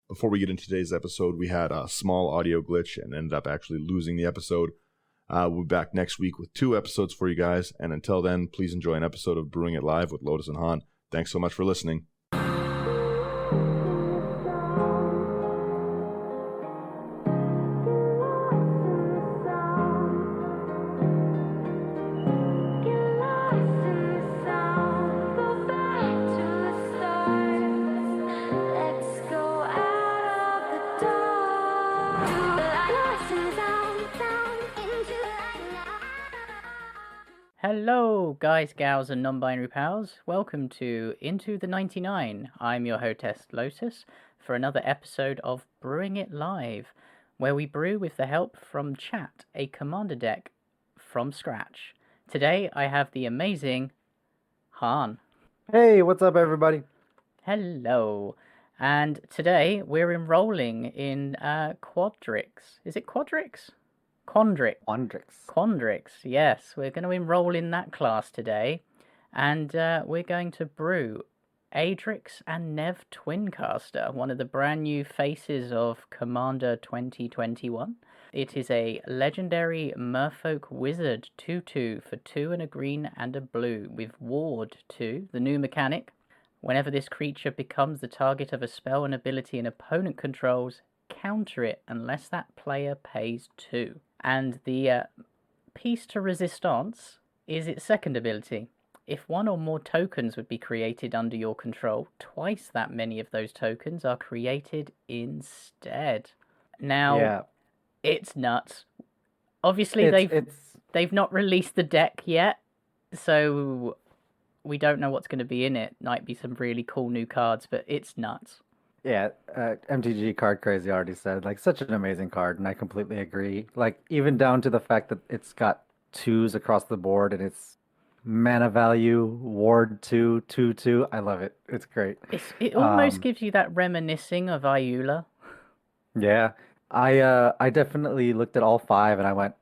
before we get into today's episode, we had a small audio glitch and ended up actually losing the episode. We'll be back next week with 2 episodes for you guys. And until then, please enjoy an episode of Brewing It Live with Lotus and Han. Thanks so much for listening. Hello, guys, gals, and non-binary pals. Welcome to Into the 99. I'm your hostess, Lotus, for another episode of Brewing It Live, where we brew with the help from chat a commander deck from scratch. Today, I have the amazing Han. Hey, what's up, everybody? Hello. And today, we're enrolling in Quadrix. Is it Quadrix? Quandrix, yes. We're going to enroll in that class today, and we're going to brew Adrix and Nev Twincaster, one of the brand new faces of Commander 2021. It is a legendary Merfolk Wizard 2/2 for 2 and a green and a blue with Ward 2, the new mechanic. Whenever this creature becomes the target of a spell and ability an opponent controls, counter it unless that player pays 2. And the piece to resistance is its second ability. If 1 or more tokens would be created under your control, twice that many of those tokens are created instead. Now, It's nuts. Obviously, they've not released the deck yet, so we don't know what's going to be in it. Might be some really cool new cards, but it's nuts. Yeah, MTG Card Crazy already said, like, such an amazing card, and I completely agree. Like, even down to the fact that it's got 2s across the board, and it's mana value, Ward 2, 2/2. I love it. It's great. It almost gives you that reminiscing of Iula. Yeah, I definitely looked at all 5, and I went,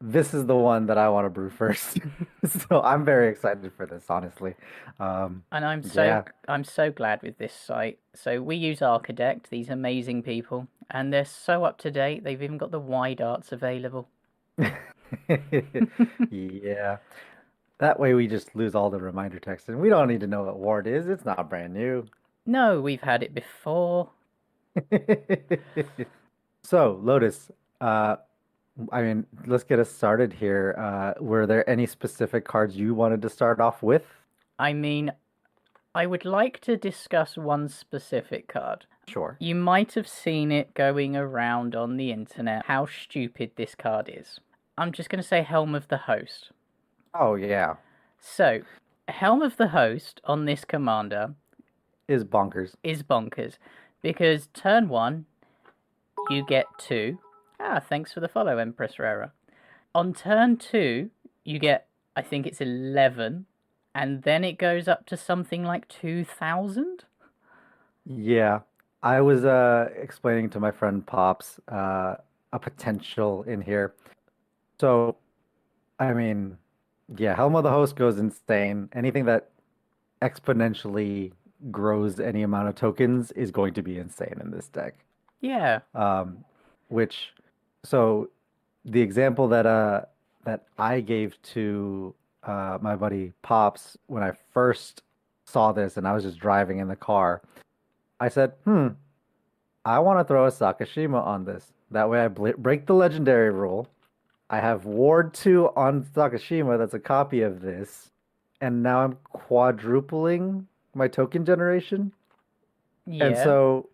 this is the one that I want to brew first. So I'm very excited for this, honestly. And I'm so glad with this site. So we use Archidect, these amazing people, and they're so up to date. They've even got the wide arts available. Yeah. That way we just lose all the reminder text, and we don't need to know what Ward is. It's not brand new. No, we've had it before. So, Lotus, let's get us started here. Were there any specific cards you wanted to start off with? I mean, I would like to discuss one specific card. Sure. You might have seen it going around on the internet, how stupid this card is. I'm just going to say Helm of the Host. Oh, yeah. So, Helm of the Host on this commander Is bonkers. Because turn 1, you get 2. Thanks for the follow, Empress Rara. On turn 2, you get, I think it's 11, and then it goes up to something like 2,000? Yeah. I was explaining to my friend Pops a potential in here. So, I mean, yeah, Helm of the Host goes insane. Anything that exponentially grows any amount of tokens is going to be insane in this deck. Yeah. So the example that I gave to my buddy Pops when I first saw this, and I was just driving in the car, I said, I want to throw a Sakashima on this. That way I break the legendary rule. I have Ward 2 on Sakashima that's a copy of this, and now I'm quadrupling my token generation. Yeah. And so,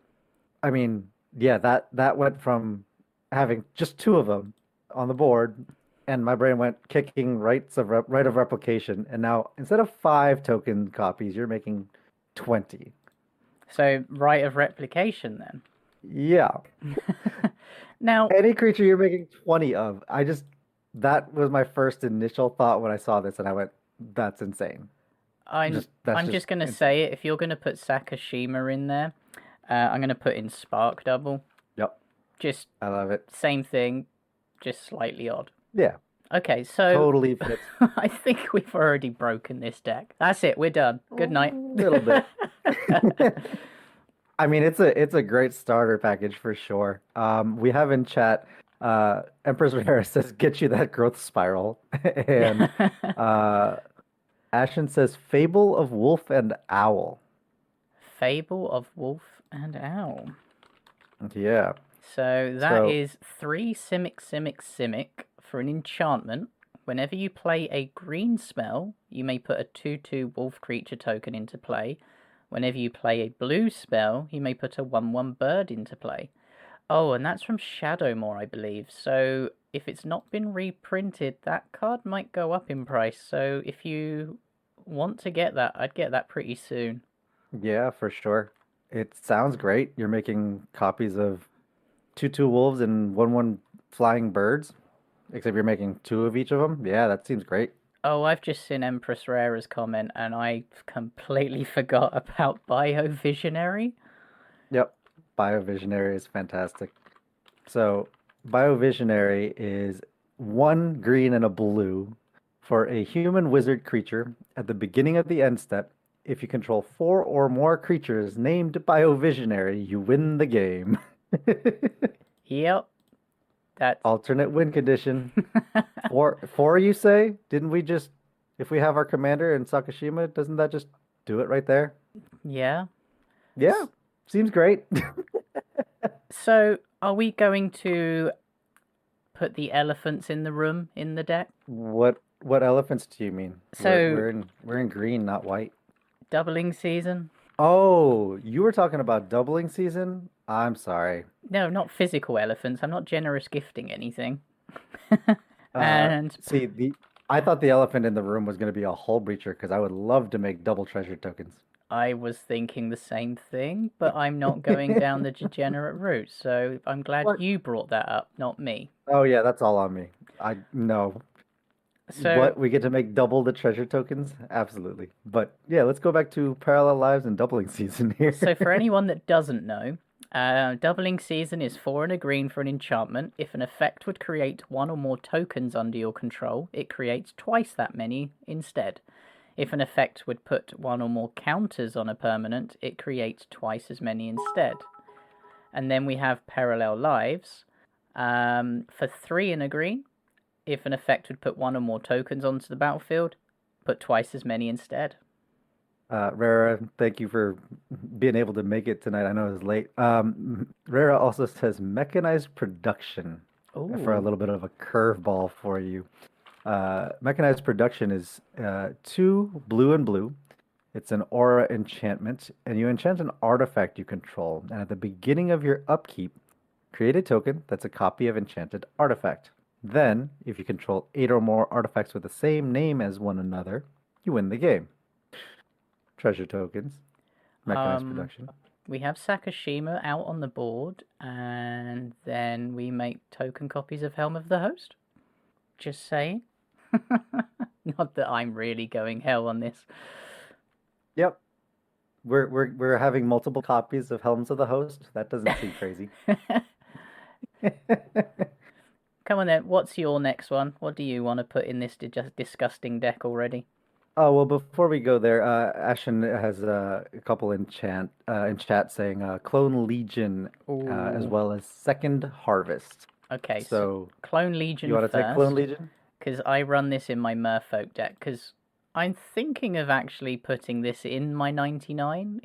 I mean, yeah, that went from having just 2 of them on the board, and my brain went kicking right of replication, and now instead of 5 token copies, you're making 20. So, right of replication then? Yeah. Now, any creature you're making 20 of. That was my first initial thought when I saw this, and I went, that's insane. I'm just going to say it. If you're going to put Sakashima in there, I'm going to put in Spark Double. Yep. I love it. Same thing, just slightly odd. Yeah. Okay, so totally fits. I think we've already broken this deck. That's it. We're done. Good night. A little bit. I mean, it's a great starter package for sure. We have in chat, Empress Rare says, "Get you that growth spiral," and uh, Ashen says, "Fable of Wolf and Owl." Fable of Wolf and Owl. Yeah. So that is 3 Simic for an enchantment. Whenever you play a green spell, you may put a 2/2 wolf creature token into play. Whenever you play a blue spell, you may put a 1/1 bird into play. Oh, and that's from Shadowmoor, I believe. So if it's not been reprinted, that card might go up in price. So if you want to get that, I'd get that pretty soon. Yeah, for sure. It sounds great. You're making copies of 2/2 wolves and 1/1 flying birds, except you're making 2 of each of them. Yeah, that seems great. Oh, I've just seen Empress Rare's comment, and I completely forgot about Biovisionary. Yep. Biovisionary is fantastic. So, Biovisionary is 1 green and a blue for a human wizard creature at the beginning of the end step. If you control 4 or more creatures named Biovisionary, you win the game. Yep. That's Alternate win condition. Four, you say? Didn't we just, if we have our commander in Sakashima, doesn't that just do it right there? yeah. Yeah, seems great. So, are we going to put the elephants in the room in the deck? What elephants do you mean? So- we're in green, not white. Doubling season? Oh, you were talking about doubling season? I'm sorry. No, not physical elephants. I'm not generous gifting anything. And See, I thought the elephant in the room was going to be a hull breacher because I would love to make double treasure tokens. I was thinking the same thing, but I'm not going down the degenerate route. So I'm glad What? you brought that up, not me. Oh yeah, that's all on me. No. So What, we get to make double the treasure tokens? Absolutely. But yeah, let's go back to parallel lives and doubling season here. So for anyone that doesn't know, doubling season is 4 and a green for an enchantment. If an effect would create 1 or more tokens under your control, it creates twice that many instead. If an effect would put 1 or more counters on a permanent, it creates twice as many instead. And then we have parallel lives. For 3 and a green, if an effect would put 1 or more tokens onto the battlefield, put twice as many instead. Rara, thank you for being able to make it tonight. I know it was late. Rara also says mechanized production for a Ooh. little bit of a curveball for you. Mechanized production is 2 blue and blue. It's an aura enchantment, and you enchant an artifact you control. And at the beginning of your upkeep, create a token that's a copy of enchanted artifact. Then, if you control 8 or more artifacts with the same name as one another, you win the game. Treasure tokens, mechanized production. We have Sakashima out on the board, and then we make token copies of Helm of the Host. Just saying. Not that I'm really going hell on this. Yep. We're having multiple copies of Helms of the Host. That doesn't seem crazy. Come on then, what's your next one? What do you want to put in this disgusting deck already? Oh, well, before we go there, Ashen has a couple in chat saying Clone Legion as Ooh. well as Second Harvest. Okay, So Clone Legion you want to take Clone Legion? because I run this in my Merfolk deck, because I'm thinking of actually putting this in my 99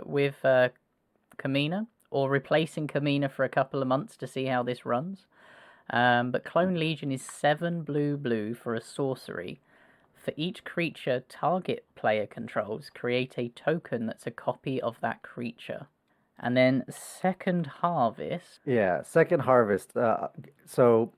with Kamina, or replacing Kamina for a couple of months to see how this runs. But Clone Legion is 7 blue for a sorcery. For each creature target player controls, create a token that's a copy of that creature. And then Second Harvest. Yeah, Second Harvest. So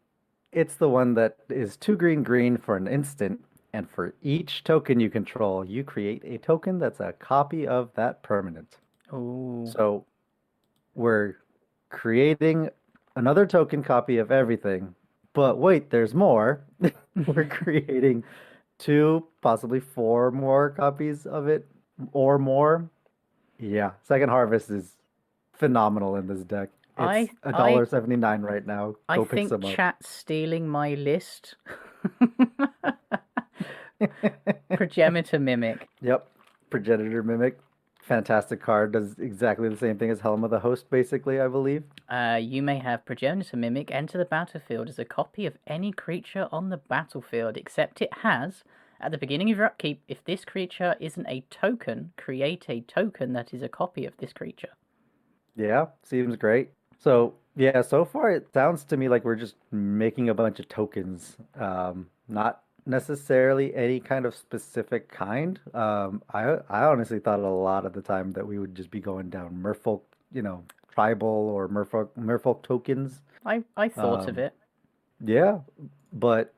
it's the one that is 2 green for an instant, and for each token you control, you create a token that's a copy of that permanent. Ooh. So we're creating another token copy of everything, but wait, there's more. We're creating 2, possibly 4 more copies of it or more. Yeah, Second Harvest is phenomenal in this deck. It's $1.79 right now. I Go pick think some up. chat's stealing my list. Progenitor Mimic. Yep, Progenitor Mimic. fantastic card. Does exactly the same thing as Helm of the Host, basically, I believe. You may have Progenitor Mimic enter the battlefield as a copy of any creature on the battlefield, except it has, at the beginning of your upkeep, if this creature isn't a token, create a token that is a copy of this creature. Yeah, seems great. So, yeah, so far it sounds to me like we're just making a bunch of tokens. Not necessarily any kind of specific kind. I honestly thought a lot of the time that we would just be going down merfolk, tribal or merfolk tokens. I thought of Um, it. yeah, but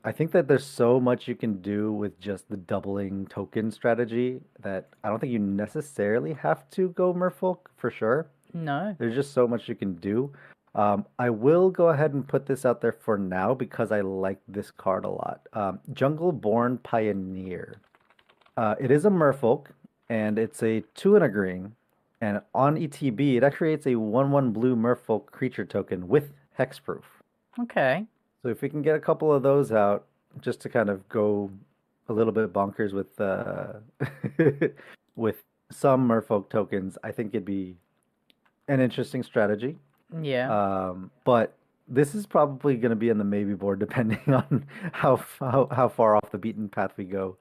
I think that there's so much you can do with just the doubling token strategy that I don't think you necessarily have to go merfolk for sure. No. There's just so much you can do. I will go ahead and put this out there for now because I like this card a lot. Jungle-born Pioneer. It is a merfolk, and it's a 2 and a green. And on ETB, that creates a 1/1 blue merfolk creature token with hexproof. Okay. So if we can get a couple of those out, just to kind of go a little bit bonkers with with some merfolk tokens, I think it'd be an interesting strategy. Yeah. But this is probably going to be in the maybe board depending on how far off the beaten path we go.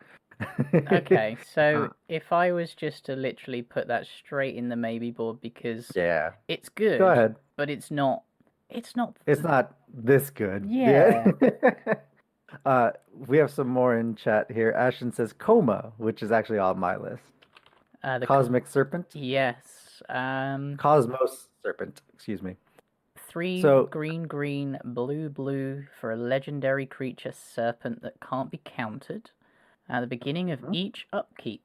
Okay, so Uh, if I was just to literally put that straight in the maybe board because yeah, it's go good, ahead. but it's not It's not this good. yeah. We have some more in chat here. Ashton says Coma, which is actually on my list. The Cosmic Serpent. yes. Cosmos Serpent, excuse me. 3 So, green blue for a legendary creature serpent that can't be countered. At the beginning of each upkeep,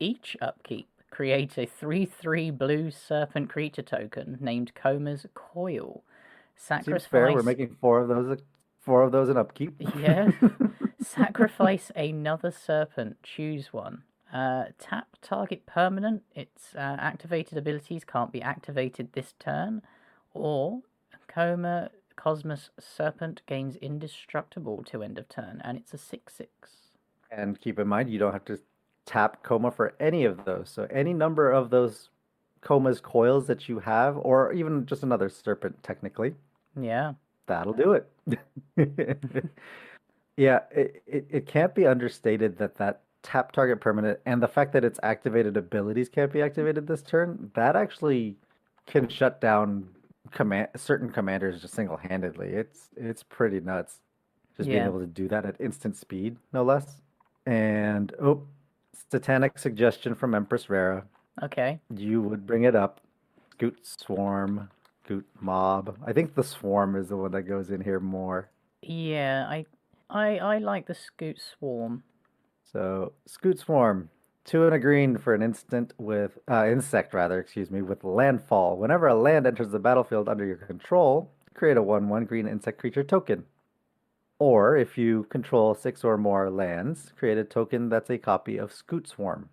create a 3/3 blue serpent creature token named Coma's Coil. seems fair. We're Sacrifice making four of those in upkeep. yeah. Sacrifice another serpent. Choose one. Tap target permanent. Its activated abilities can't be activated this turn. Or Cosmos Serpent gains indestructible to end of turn, and it's a 6/6. And keep in mind, you don't have to tap Coma for any of those. So any number of those Coma's coils that you have, or even just another serpent, technically, Yeah. that'll do it. Yeah, it can't be understated that tap target permanent and the fact that its activated abilities can't be activated this turn, that actually can shut down certain commanders just single-handedly. It's pretty nuts. Just being Yeah. able to do that at instant speed, no less. And satanic suggestion from Empress Rara. Okay. You would bring it up. Scoot Swarm, Scoot Mob. I think the Swarm is the one that goes in here more. Yeah, I like the Scoot Swarm. So Scoot Swarm, 2 and a green for an insect with landfall. Whenever a land enters the battlefield under your control, create a 1/1 green insect creature token. Or if you control 6 or more lands, create a token that's a copy of Scoot Swarm.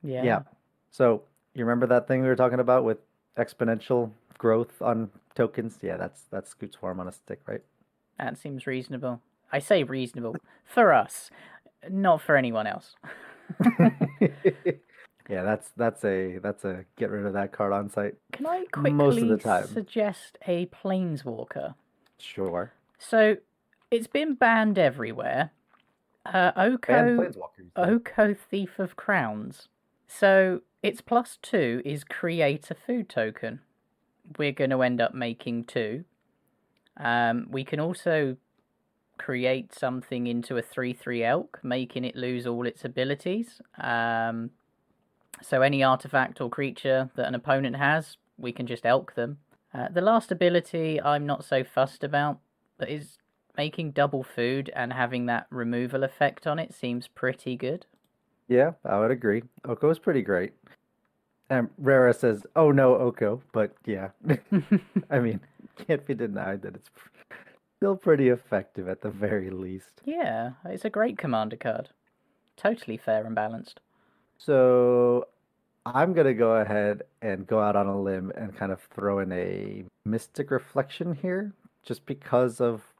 Yeah. So you remember that thing we were talking about with exponential growth on tokens? Yeah, that's Scoot Swarm on a stick, right? That seems reasonable. I say reasonable for us, not for anyone else. Yeah, that's a get rid of that card on site. Can I Most of the quickly time. suggest a Planeswalker? Sure. So it's been banned everywhere. Banned Planeswalkers. Oko Thief of Crowns. So its +2 is create a food token. We're going to end up making 2. We can also create something into a 3/3 elk, making it lose all its abilities. So any artifact or creature that an opponent has, we can just elk them. The last ability I'm not so fussed about, but is making double food and having that removal effect on it seems pretty good. Yeah, I would agree. Oko is pretty great. And Rara says, "Oh no, Oko," but yeah, I mean, can't be denied that it's still pretty effective at the very least. Yeah, it's a great commander card. Totally fair and balanced. So I'm gonna go ahead and go out on a limb and kind of throw in a Mystic Reflection here, just because of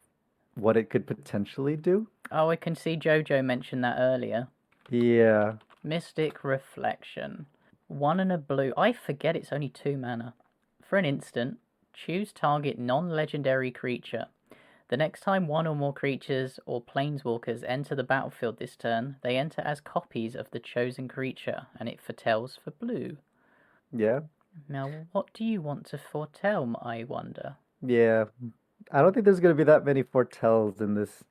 what it could potentially do. Oh, I can see Jojo mentioned that earlier. Yeah. Mystic Reflection. 1 and a blue. I forget it's only 2 mana. For an instant, choose target non-legendary creature. The next time 1 or more creatures or planeswalkers enter the battlefield this turn, they enter as copies of the chosen creature, and it foretells for blue. Yeah. Now, what do you want to foretell, I wonder? Yeah. I don't think there's going to be that many foretells in this.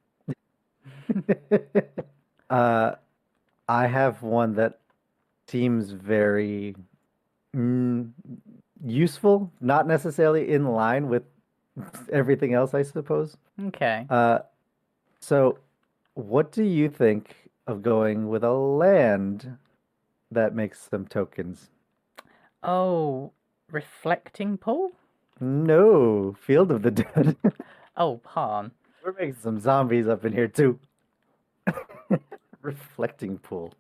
I have one that seems very useful, not necessarily in line with everything else, I suppose. Okay. So what do you think of going with a land that makes some tokens? Oh, Reflecting Pool? No, Field of the Dead. Oh, Han. We're making some zombies up in here too. Reflecting Pool.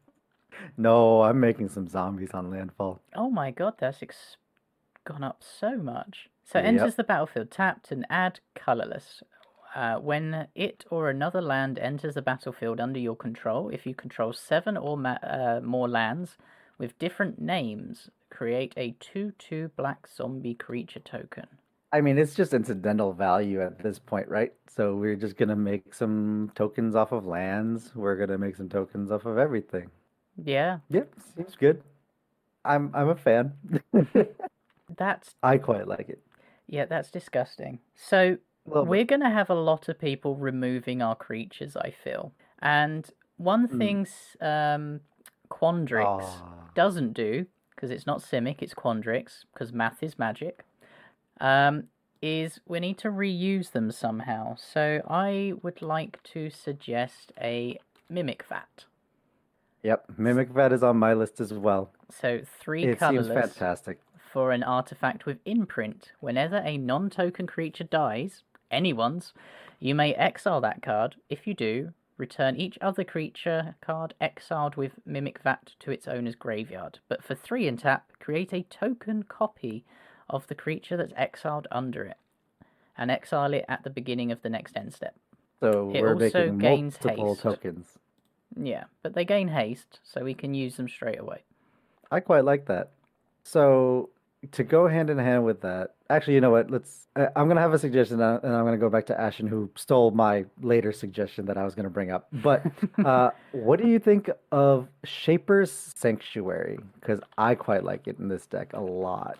No, I'm making some zombies on landfall. Oh my god, that's gone up so much. So it Yep. enters the battlefield tapped and add colorless. When it or another land enters the battlefield under your control, if you control 7 or more lands with different names, create a 2/2 black zombie creature token. I mean, it's just incidental value at this point, right? So we're just gonna make some tokens off of lands. We're gonna make some tokens off of everything. Yeah, Yep, seems good. I'm a fan. that's I quite like it. that's disgusting. So A little bit. we're gonna have a lot of people removing our creatures, I feel. And one thing Quandrix Aw. doesn't do, because it's not Simic, it's Quandrix, because math is magic, is we need to reuse them somehow. So I would like to suggest a Mimic Vat. Yep, Mimic Vat is on my list as well. So 3 It seems colorless fantastic. for an artifact with imprint. Whenever a non-token creature dies, anyone's, you may exile that card. If you do, return each other creature card exiled with Mimic Vat to its owner's graveyard. But for 3 in tap, create a token copy of the creature that's exiled under it, and exile it at the beginning of the next end step. So It we're also making gains multiple haste. tokens. Yeah, but they gain haste, so we can use them straight away. I quite like that. So to go hand in hand with that, actually, you know what? I'm gonna have a suggestion, and I'm gonna go back to Ashen, who stole my later suggestion that I was gonna bring up. But what do you think of Shaper's Sanctuary? Because I quite like it in this deck a lot.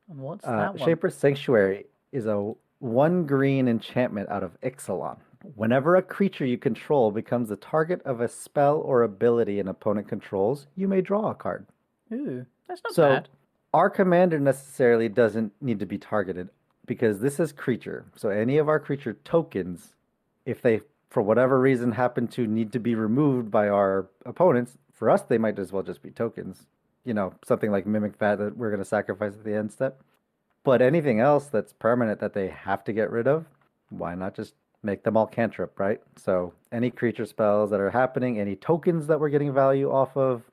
And what's that one? Shaper's Sanctuary is a 1 green enchantment out of Ixalan. Whenever a creature you control becomes the target of a spell or ability an opponent controls, you may draw a card. Ooh, that's not So bad. our commander necessarily doesn't need to be targeted because this is creature. So any of our creature tokens, if they for whatever reason happen to need to be removed by our opponents, for us they might as well just be tokens. You know, something like Mimic Vat that we're going to sacrifice at the end step. But anything else that's permanent that they have to get rid of, why not just make them all cantrip, right? So any creature spells that are happening, any tokens that we're getting value off of,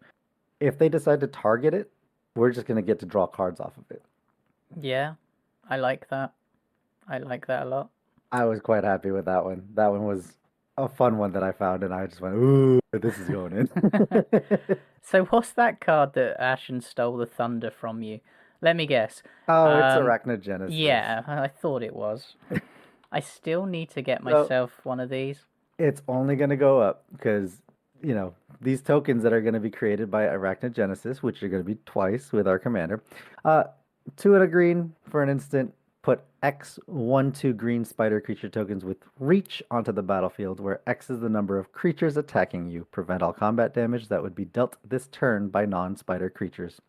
if they decide to target it, we're just going to get to draw cards off of it. Yeah, I like that. I like that a lot. I was quite happy with that one. That one was a fun one that I found, and I just went, ooh, this is going in. So what's that card that Ashen stole the thunder from you? Let me guess. Oh, it's Arachnogenesis. Yeah, I thought it was. I still need to get myself one of these. It's only going to go up because, you know, these tokens that are going to be created by Arachnogenesis, which are going to be twice with our commander. 2 and a green for an instant. Put X 1/2 green spider creature tokens with reach onto the battlefield, where X is the number of creatures attacking you. Prevent all combat damage that would be dealt this turn by non-spider creatures.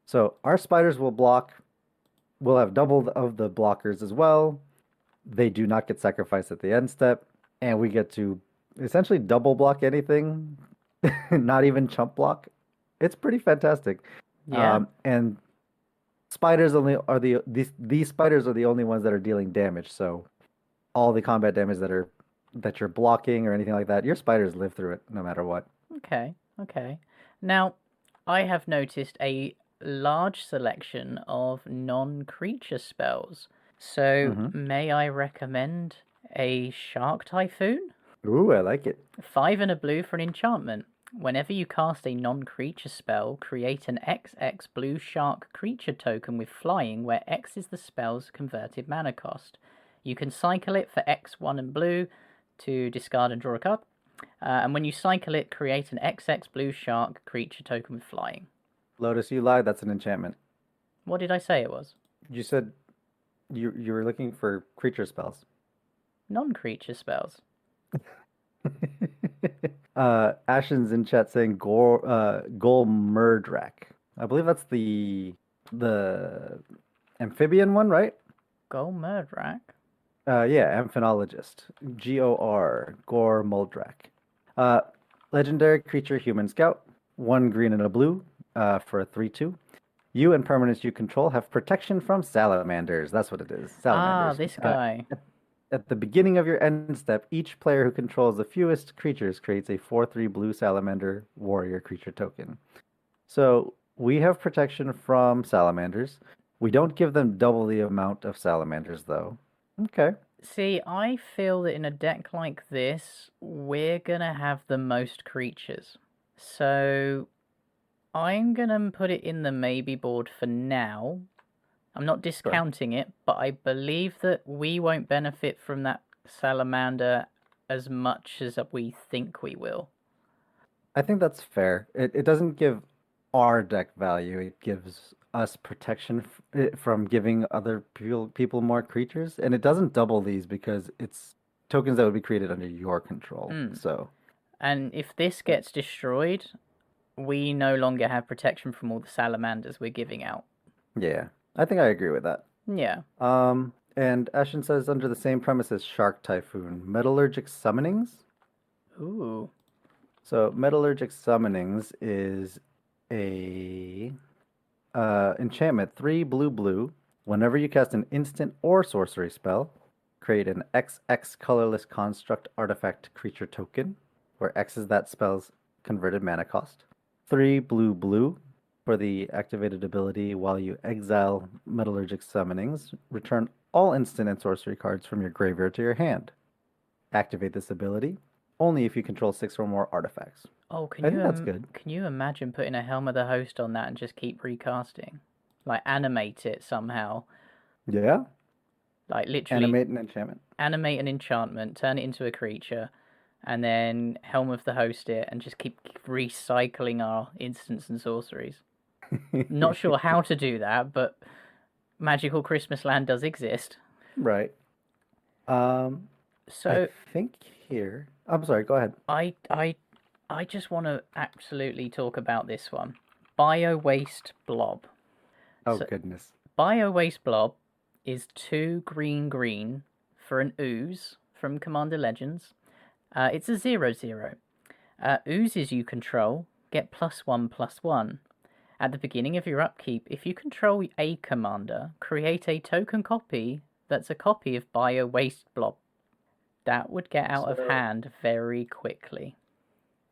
So our spiders will block. We'll have double of the blockers as well. They do not get sacrificed at the end step, and we get to essentially double block anything, not even chump block. It's pretty fantastic. Yeah. And spiders these spiders are the only ones that are dealing damage. So all the combat damage that you're blocking or anything like that, your spiders live through it no matter what. Okay. Now, I have noticed a large selection of non-creature spells. So may I recommend a Shark Typhoon? Ooh, I like it. 5 and a blue for an enchantment. Whenever you cast a non-creature spell, create an XX blue shark creature token with flying, where X is the spell's converted mana cost. You can cycle it for X1 and blue to discard and draw a card. And when you cycle it, create an XX blue shark creature token with flying. Lotus, you lied. That's an enchantment. What did I say it was? You said you were looking for creature spells. Non-creature spells. Ashen's in chat saying Gol Murdrak. I believe that's the amphibian one, right? Go Murdrak. Yeah, amphinologist. Gor Muldrak. Legendary creature, human scout. 1 green and a blue for a 3/2. You and permanents you control have protection from salamanders. That's what it is. Salamanders. This guy. At the beginning of your end step, each player who controls the fewest creatures creates a 4/3 blue salamander warrior creature token. So we have protection from salamanders. We don't give them double the amount of salamanders, though. Okay. See, I feel that in a deck like this, we're going to have the most creatures. So I'm going to put it in the maybe board for now. I'm not discounting it, but I believe that we won't benefit from that salamander as much as we think we will. I think that's fair. It doesn't give our deck value. It gives us protection from giving other people more creatures. And it doesn't double these because it's tokens that would be created under your control. So, and if this gets destroyed, we no longer have protection from all the salamanders we're giving out. Yeah. I think I agree with that. Yeah. And Ashen says under the same premise as Shark Typhoon, Metallurgic Summonings. Ooh. So Metallurgic Summonings is a enchantment, 3 blue. Whenever you cast an instant or sorcery spell, create an XX colorless construct artifact creature token, where X is that spell's converted mana cost. 3 blue. For the activated ability, while you exile Metallurgic Summonings, return all instant and sorcery cards from your graveyard to your hand. Activate this ability only if you control 6 or more artifacts. Oh, I think that's good. Can you imagine putting a Helm of the Host on that and just keep recasting? Like, animate it somehow. Yeah? Like, literally... Animate an enchantment. Animate an enchantment, turn it into a creature, and then Helm of the Host it, and just keep recycling our instants and sorceries. Not sure how to do that, but Magical Christmas Land does exist. Right. So I think here. I'm sorry. Go ahead. I just want to absolutely talk about this one. Bio Waste Blob. Oh goodness. Bio Waste Blob is 2 green for an ooze from Commander Legends. It's a 0/0. Oozes you control get +1/+1. At the beginning of your upkeep, if you control a commander, create a token copy that's a copy of Bio Waste Blob. That would get out of hand very quickly.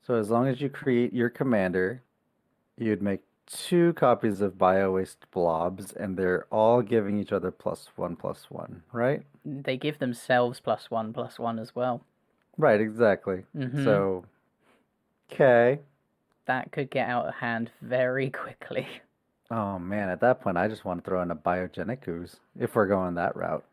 So as long as you create your commander, you'd make 2 copies of Bio Waste Blobs, and they're all giving each other +1/+1, right? They give themselves +1/+1 as well. Right, exactly. Mm-hmm. So, okay. That could get out of hand very quickly. Oh man, at that point I just want to throw in a Biogenic Ooze, if we're going that route.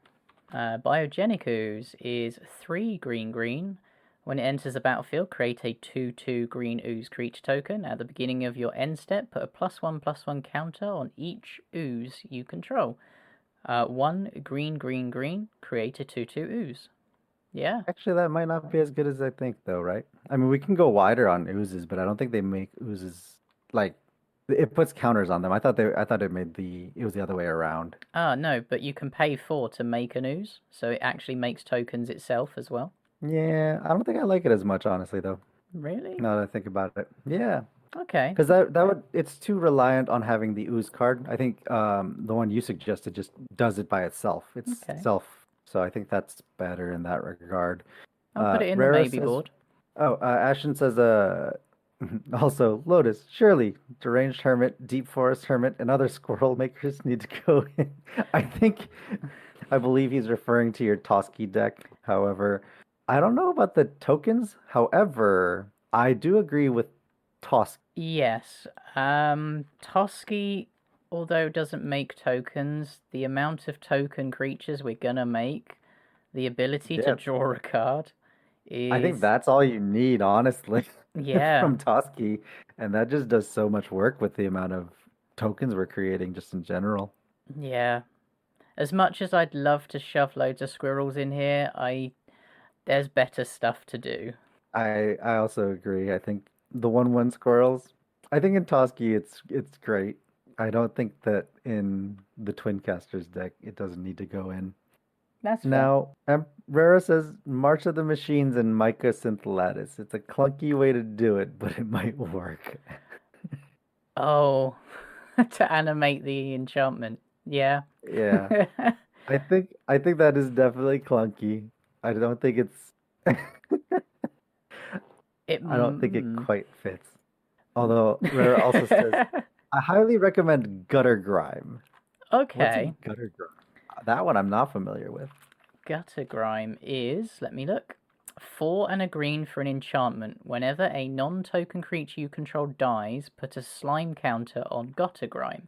Biogenic Ooze is 3 green. When it enters the battlefield, create a 2/2 green ooze creature token. At the beginning of your end step, put a +1/+1 counter on each ooze you control. 1 green, create a 2/2 ooze. Yeah. Actually, that might not be as good as I think, though, right? I mean, we can go wider on oozes, but I don't think they make oozes like it puts counters on them. I thought it was the other way around. No, but you can pay 4 to make an ooze, so it actually makes tokens itself as well. Yeah, I don't think I like it as much, honestly, though. Really? Now that I think about it, yeah. Okay. Because it's too reliant on having the ooze card. I think the one you suggested just does it by itself. It's self. So I think that's better in that regard. I'll put it in the maybe board. Oh, Ashton says, also, Lotus, surely, Deranged Hermit, Deep Forest Hermit, and other squirrel makers need to go in. I believe he's referring to your Toski deck. However, I don't know about the tokens. However, I do agree with Tosk. Yes. Toski, although doesn't make tokens, the amount of token creatures we're gonna make, the ability to Yeah, draw a card I think is that's all you need, honestly, yeah. from Toski, and that just does so much work with the amount of tokens we're creating just in general. Yeah. As much as I'd love to shove loads of squirrels in here, there's better stuff to do. I also agree. I think the 1/1 squirrels. I think in Toski it's great. I don't think that in the Twincasters deck it doesn't need to go in. That's fair. Now, Rara says March of the Machines and Micah Synth Lattice. It's a clunky way to do it, but it might work. Oh, to animate the enchantment. Yeah. Yeah. I think that is definitely clunky. I don't think it's It. I don't think it quite fits. Although Rara also says I highly recommend Gutter Grime. What's a Okay. Gutter Grime? That one I'm not familiar with. Gutter Grime is, let me look, 4 and a green for an enchantment. Whenever a non-token creature you control dies, put a slime counter on Gutter Grime.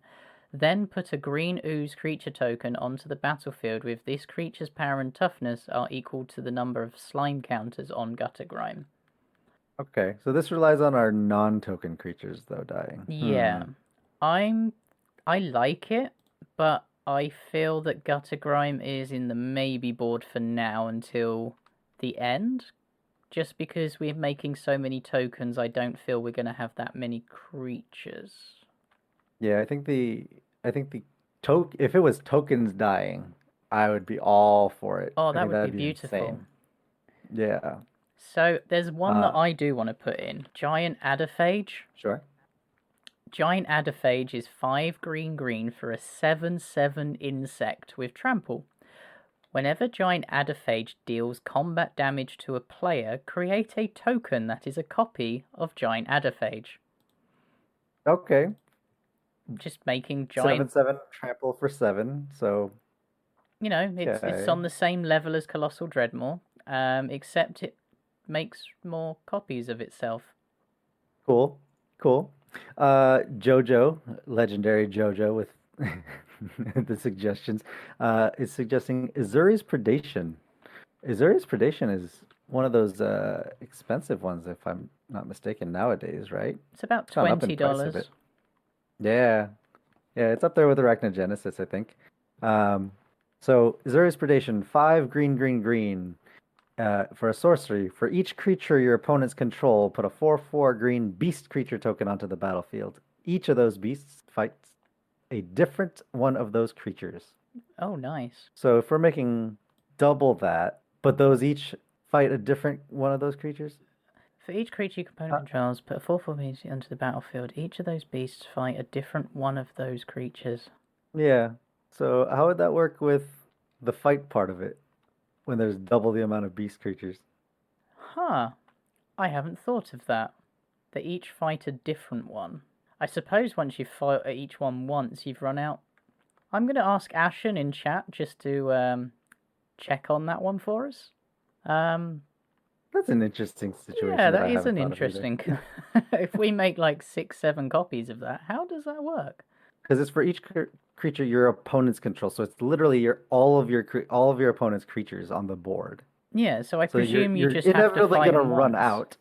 Then put a green ooze creature token onto the battlefield with this creature's power and toughness are equal to the number of slime counters on Gutter Grime. Okay, so this relies on our non-token creatures though dying. Yeah. I like it, but I feel that Gutter Grime is in the maybe board for now until the end. Just because we're making so many tokens, I don't feel we're going to have that many creatures. Yeah, I think the if it was tokens dying, I would be all for it. Oh, I that think would that'd be be beautiful. insane. Yeah. So there's one that I do want to put in. Giant Adderphage. Sure. Giant Adderphage is 5 green for a 7/7 insect with trample. Whenever Giant Adderphage deals combat damage to a player, create a token that is a copy of Giant Adderphage. Okay. Just making giant 7/7 trample for 7. So it's on the same level as Colossal Dreadmaw, except it makes more copies of itself. cool. Jojo, legendary Jojo with the suggestions, is suggesting Azuri's Predation. Azuri's Predation is one of those expensive ones, if I'm not mistaken, nowadays, right? It's about It's gone up in price a $20. bit. Yeah, it's up there with Arachnogenesis, I think. So Azuri's Predation, 5 green. For a sorcery, for each creature your opponents control, put a 4/4 green beast creature token onto the battlefield. Each of those beasts fights a different one of those creatures. Oh, nice. So if we're making double that, but those each fight a different one of those creatures? For each creature your opponent controls, put a 4/4 beast onto the battlefield. Each of those beasts fight a different one of those creatures. Yeah. So how would that work with the fight part of it when there's double the amount of beast creatures? Huh. I haven't thought of that. They each fight a different one. I suppose once you've fought each one once, you've run out. I'm going to ask Ashen in chat just to check on that one for us. That's an interesting situation. Yeah, that that I is haven't an thought of either. interesting. If we make like 6-7 copies of that, how does that work? Because it's for each creature your opponents control, so it's literally all of your opponent's creatures on the board. Yeah, so I So presume you you're just have to inevitably fight gonna them run once.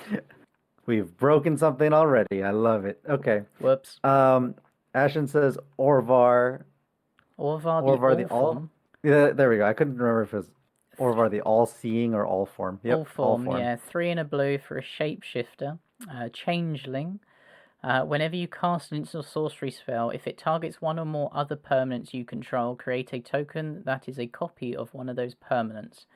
out. We've broken something already. I love it. Okay. Whoops. Ashen says Orvar. Orvar the all. All-Form. Yeah, there we go. I couldn't remember if it was Orvar the All-Seeing or All-Form. Yep, All-Form, yeah. 3 and a blue for a Shapeshifter. Changeling. Whenever you cast an instant or sorcery spell, if it targets one or more other permanents you control, create a token that is a copy of one of those permanents.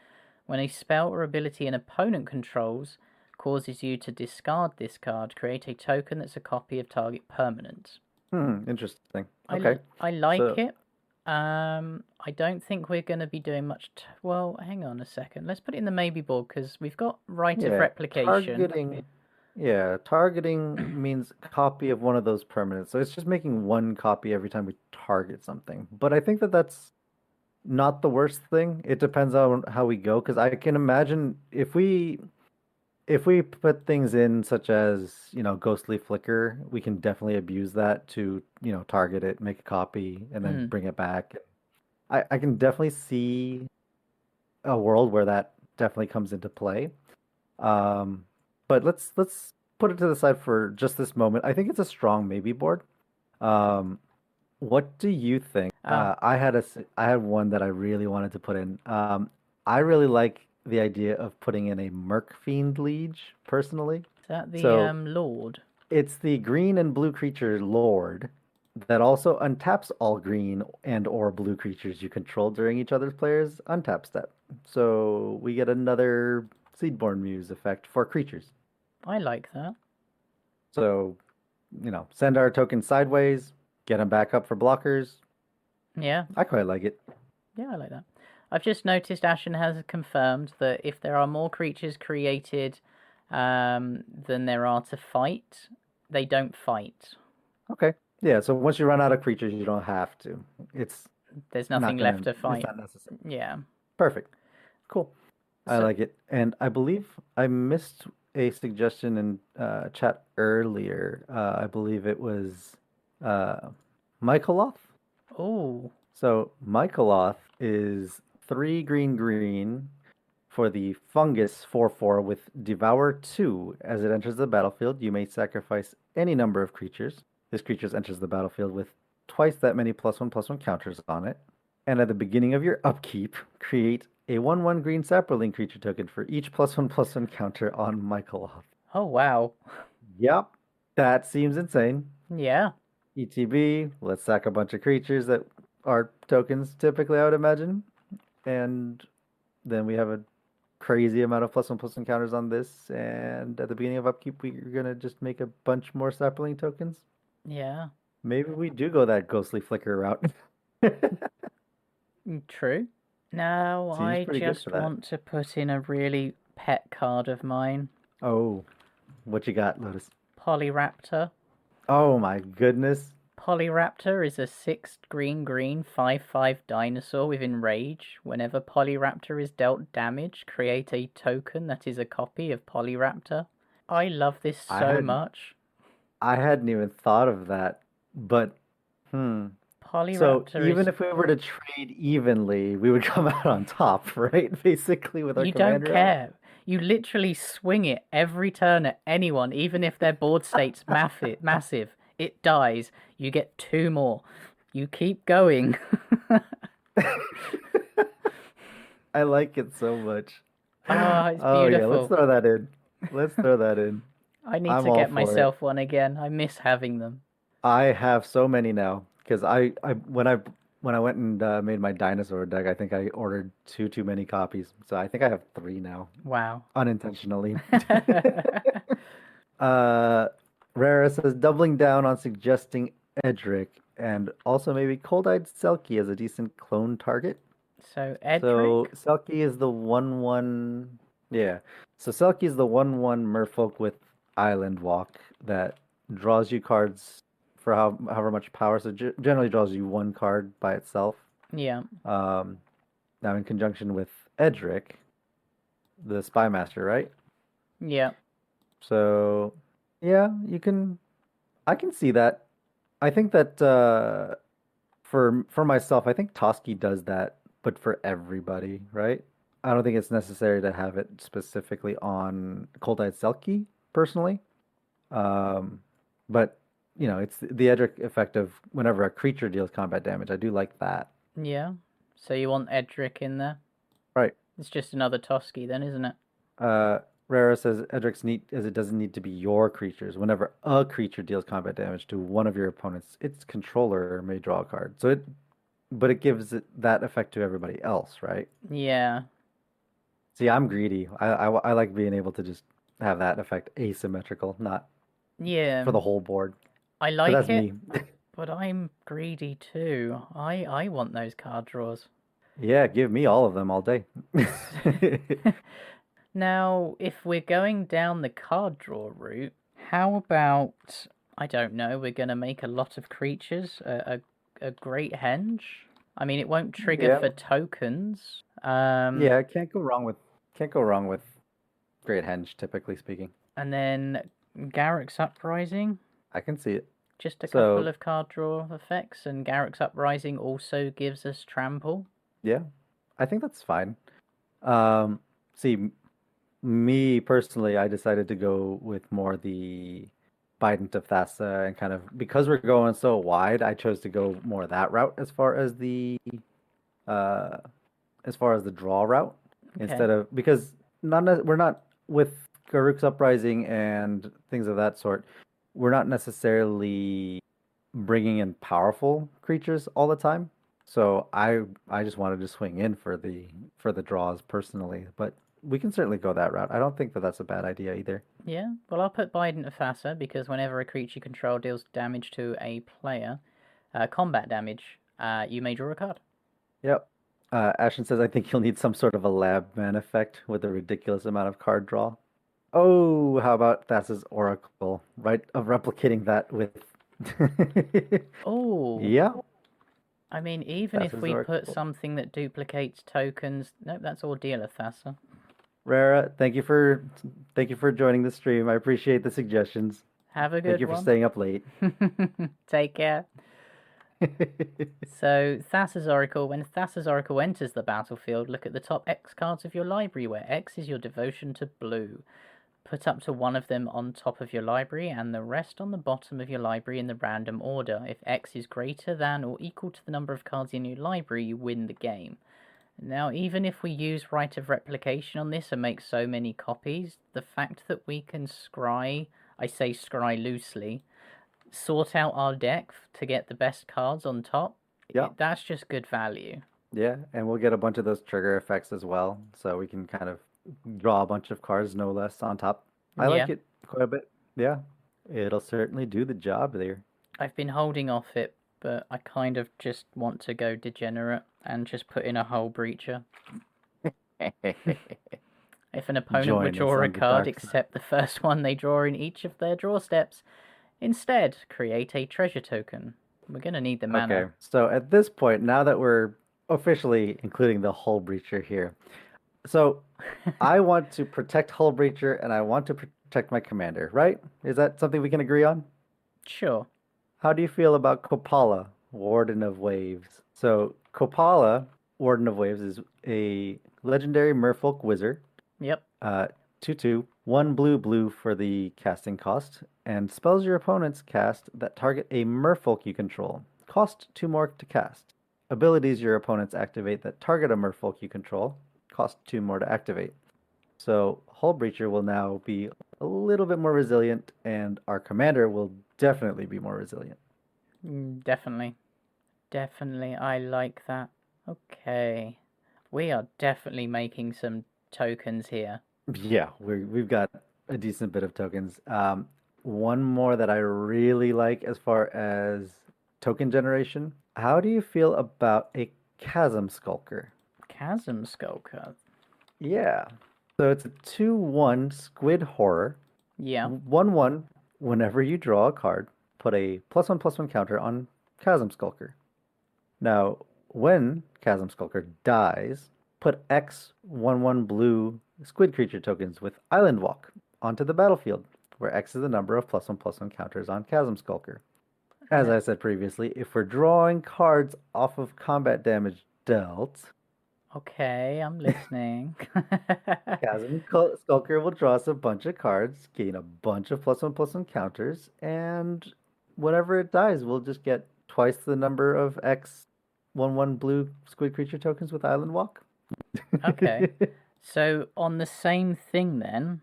When a spell or ability an opponent controls causes you to discard this card, create a token that's a copy of target permanent. Interesting. Okay. I like it. I don't think we're going to be doing much. Well, hang on a second. Let's put it in the maybe board because we've got right of replication. Targeting means copy of one of those permanents. So it's just making one copy every time we target something. But I think that that's not the worst thing. It depends on how we go, because I can imagine if we if we put things in such as, ghostly flicker, we can definitely abuse that to, target it, make a copy, and then Mm. bring it back. I can definitely see a world where that definitely comes into play. But let's put it to the side for just this moment. I think it's a strong maybe board. Um, what do you think? Oh, I had one that I really wanted to put in. I really like the idea of putting in a Merc Fiend Liege personally. is that the So Lord? it's the green and blue creature Lord that also untaps all green and or blue creatures you control during each other's players' untap step. So we get another Seedborn Muse effect for creatures. I like that. So, send our tokens sideways, get them back up for blockers. Yeah, I quite like it. yeah, I like that. I've just noticed Ashen has confirmed that if there are more creatures created than there are to fight, they don't fight. Okay. Yeah, so once you run out of creatures, you don't have to. It's There's not nothing gonna, left to it's fight. not necessary. Yeah. Perfect. Cool. I So, like it. And I believe I missed a suggestion in chat earlier. I believe it was Michaeloth. oh, So Michaeloth is 3 green green for the fungus 4/4 with Devour 2. As it enters the battlefield, you may sacrifice any number of creatures. This creature enters the battlefield with twice that many +1/+1 counters on it. And at the beginning of your upkeep, create a 1/1 green sapperling creature token for each +1/+1 counter on Michaeloth. oh wow. Yep, that seems insane. Yeah, ETB, let's sack a bunch of creatures that are tokens typically, I would imagine. And then we have a crazy amount of +1/+1 counters on this. And at the beginning of upkeep, we're going to just make a bunch more sapperling tokens. yeah. Maybe we do go that ghostly flicker route. True. Now Seems I pretty good just for that. want to put in a really pet card of mine. Oh, what you got, Lotus? Polyraptor. Oh my goodness. Polyraptor is a 6 green 5/5 dinosaur with Enrage. Whenever Polyraptor is dealt damage, create a token that is a copy of Polyraptor. I love this so much. I hadn't even thought of that, but so Polyraptor even is... if we were to trade evenly, we would come out on top, right? Basically, with our You don't commander out. care. You literally swing it every turn at anyone, even if their board state's massive. It dies. You get 2 more. You keep going. I like it so much. Ah, it's Oh yeah, let's beautiful. throw that in. Let's throw that in. I need I'm to all get for it. myself one again. I miss having them. I have so many now because when I went and made my dinosaur deck, I think I ordered too many copies. So I think I have 3 now, Wow. unintentionally. Rara says doubling down on suggesting Edric and also maybe Cold-Eyed Selkie as a decent clone target. So Edric? So Selkie is the 1/1. Yeah. So Selkie is the 1/1 merfolk with Island Walk that draws you cards for however much power. So generally draws you 1 card by itself. Yeah. Now in conjunction with Edric, the Spy Master, right? Yeah. So yeah, I can see that. I think that for myself, I think Toski does that, but for everybody, right? I don't think it's necessary to have it specifically on Cold-Eyed Selkie, personally. But it's the Edric effect of whenever a creature deals combat damage. I do like that. Yeah. So you want Edric in there? Right. It's just another Toski then, isn't it? Rara says Edric's neat as it doesn't need to be your creatures. Whenever a creature deals combat damage to one of your opponents, its controller may draw a card. But it gives that effect to everybody else, right? Yeah. See, I'm greedy. I like being able to just have that effect asymmetrical, not Yeah. for the whole board. I But like that's it, me. but I'm greedy too. I want those card draws. Yeah, give me all of them all day. Now, if we're going down the card draw route, how about, I don't know, we're going to make a lot of creatures, a great henge? I mean, it won't trigger Yeah. for tokens. Yeah, can't go wrong with Great Henge, typically speaking. And then Garrick's Uprising, I can see it. just a So- couple of card draw effects, and Garrick's Uprising also gives us Trample. Yeah, I think that's fine. See, me personally, I decided to go with more the Bident of Thassa and kind of because we're going so wide, I chose to go more that route as far as the draw route instead of because we're not with Garruk's Uprising and things of that sort. We're not necessarily bringing in powerful creatures all the time. So I just wanted to swing in for the draws personally, but we can certainly go that route. I don't think that that's a bad idea either. Yeah, well, I'll put Bident of Thassa because whenever a creature you control deals damage to a player, combat damage, you may draw a card. Yep. Ashton says, I think you'll need some sort of a lab man effect with a ridiculous amount of card draw. Oh, how about Thassa's Oracle, right? Of replicating that with... Oh. Yeah. I mean, even if Thassa's we Oracle. put something that duplicates tokens... Nope, that's Ordeal of Thassa. Rara, thank you for joining the stream. I appreciate the suggestions. Have a good Thank you for one. staying up late. Take care. So, Thassa's Oracle. When Thassa's Oracle enters the battlefield, look at the top X cards of your library, where X is your devotion to blue. Put up to one of them on top of your library, and the rest on the bottom of your library in the random order. If X is greater than or equal to the number of cards in your library, you win the game. Now, even if we use Right of Replication on this and make so many copies, the fact that we can scry, I say scry loosely, sort out our deck to get the best cards on top, Yeah. that's just good value. Yeah, and we'll get a bunch of those trigger effects as well, so we can kind of draw a bunch of cards, no less, on top. I like Yeah. it quite a bit. Yeah, it'll certainly do the job there. I've been holding off it, but I kind of just want to go degenerate and just put in a Hull Breacher. If an opponent Join would us draw a on the card dark except the first one they draw in each of their draw steps, instead create a treasure token. We're going to need the mana. Okay, so at this point, now that we're officially including the Hull Breacher here, so I want to protect Hull Breacher and I want to protect my commander, right? Is that something we can agree on? Sure. How do you feel about Kopala, Warden of Waves? So Kopala, Warden of Waves, is a legendary merfolk wizard. Yep. 2/2, 1 blue for the casting cost, and spells your opponents cast that target a merfolk you control. Cost 2 more to cast. Abilities your opponents activate that target a merfolk you control. Cost 2 more to activate. So Hull Breacher will now be a little bit more resilient, and our commander will definitely be more resilient. Definitely. Definitely. I like that. Okay. We are definitely making some tokens here. Yeah, we've got a decent bit of tokens. One more that I really like as far as token generation. How do you feel about a Chasm Skulker? Chasm Skulker. Yeah. So it's a 2/1 Squid Horror. Yeah. 1/1. Whenever you draw a card, put a +1/+1 counter on Chasm Skulker. Now, when Chasm Skulker dies, put X 1/1 blue squid creature tokens with Island Walk onto the battlefield, where X is the number of +1/+1 counters on Chasm Skulker. As I said previously, if we're drawing cards off of combat damage dealt, Okay, I'm listening. Chasm Skulker will draw us a bunch of cards, gain a bunch of +1/+1 counters, and whenever it dies, we'll just get twice the number of X 1/1 blue squid creature tokens with Island Walk. Okay. So on the same thing then,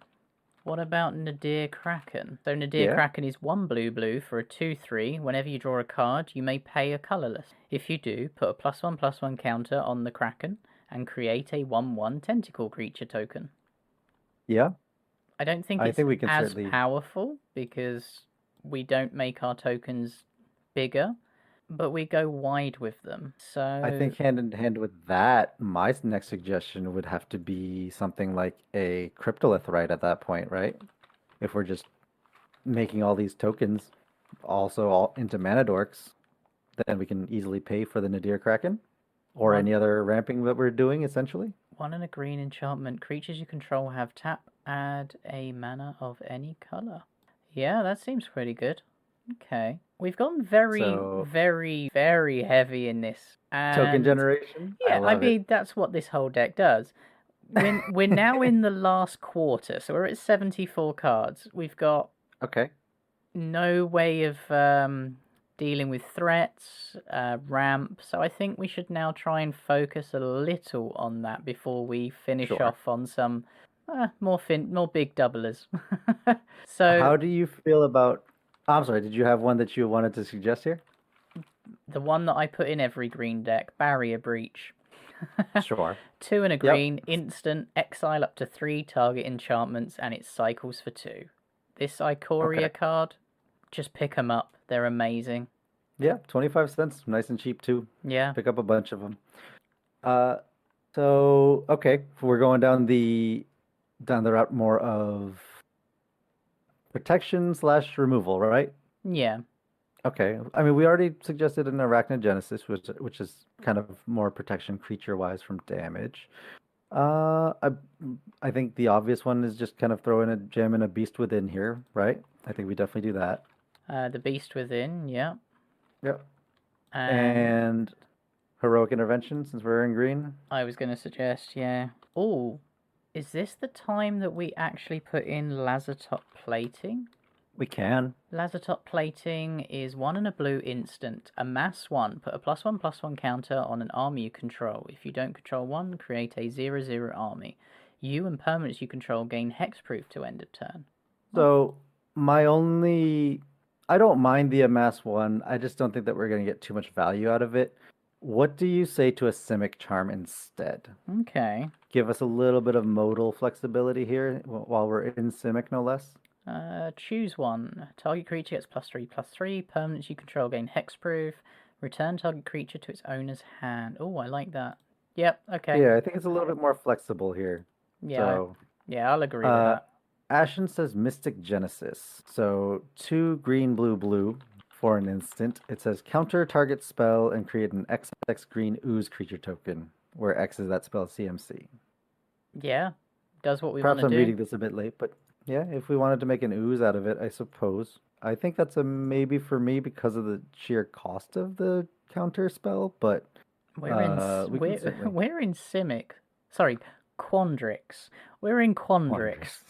what about Nadir Kraken? So Nadir Yeah. Kraken is 1 blue for a 2/3. Whenever you draw a card, you may pay a colorless. If you do, put a +1/+1 counter on the Kraken and create a 1/1 tentacle creature token. Yeah. I don't think I it's think we can as certainly- powerful because we don't make our tokens bigger, but we go wide with them. So I think hand in hand with that, my next suggestion would have to be something like a Cryptolith right at that point, right? If we're just making all these tokens also all into mana dorks, then we can easily pay for the Nadir Kraken or One- any other ramping that we're doing, essentially. 1 and a green enchantment. Creatures you control have tap Add a mana of any color. Yeah, that seems pretty good. Okay. We've gone very, So- very, very heavy in this. Token And generation. yeah, I love it. mean, that's what this whole deck does. We're now in the last quarter, so we're at 74 cards. We've got Okay. no way of dealing with threats, ramp, so I think we should now try and focus a little on that before we finish Sure. off on some more big doublers. So How do you feel about? I'm sorry. Did you have one that you wanted to suggest here? the one that I put in every green deck, Barrier Breach. Sure. 2 and a green, instant, exile up to 3 target enchantments, and it cycles for 2. This Ikoria Okay. card, just pick them up. They're amazing. Yeah, 25 cents. Nice and cheap too. Yeah. Pick up a bunch of them. So okay, we're going down the route more of protection / removal, right? Yeah. Okay. I mean, we already suggested an Arachnogenesis, which is kind of more protection creature-wise from damage. I think the obvious one is just kind of throw in a gem and a Beast Within here, right? I think we definitely do that. The Beast Within, yeah. Yep. And And Heroic Intervention, since we're in green. I was going to suggest, yeah. Oh, is this the time that we actually put in Lazartop Plating? We can. Lazartop Plating is 1 and a blue instant. Amass 1. Put a +1/+1 counter on an army you control. If you don't control 1, create a 0/0 army. You and permanents you control gain hexproof to end of turn. So I don't mind the Amass one. I just don't think that we're going to get too much value out of it. What do you say to a Simic Charm instead? Okay. Give us a little bit of modal flexibility here while we're in Simic, no less. Choose one. Target creature gets +3/+3. Permanents you control gain hexproof. Return target creature to its owner's hand. Oh, I like that. Yep, okay. Yeah, I think it's a little bit more flexible here. Yeah, So, yeah, I'll agree with that. Ashen says Mystic Genesis. So 2 green, blue for an instant. It says counter target spell and create an XX green ooze creature token, where X is that spell's CMC. Yeah, does what we Perhaps want I'm to do. reading this a bit late, but yeah, if we wanted to make an ooze out of it, I suppose. I think that's a maybe for me because of the sheer cost of the counter spell, but We're in we can certainly- we're in Simic. Sorry, Quandrix. We're in Quandrix.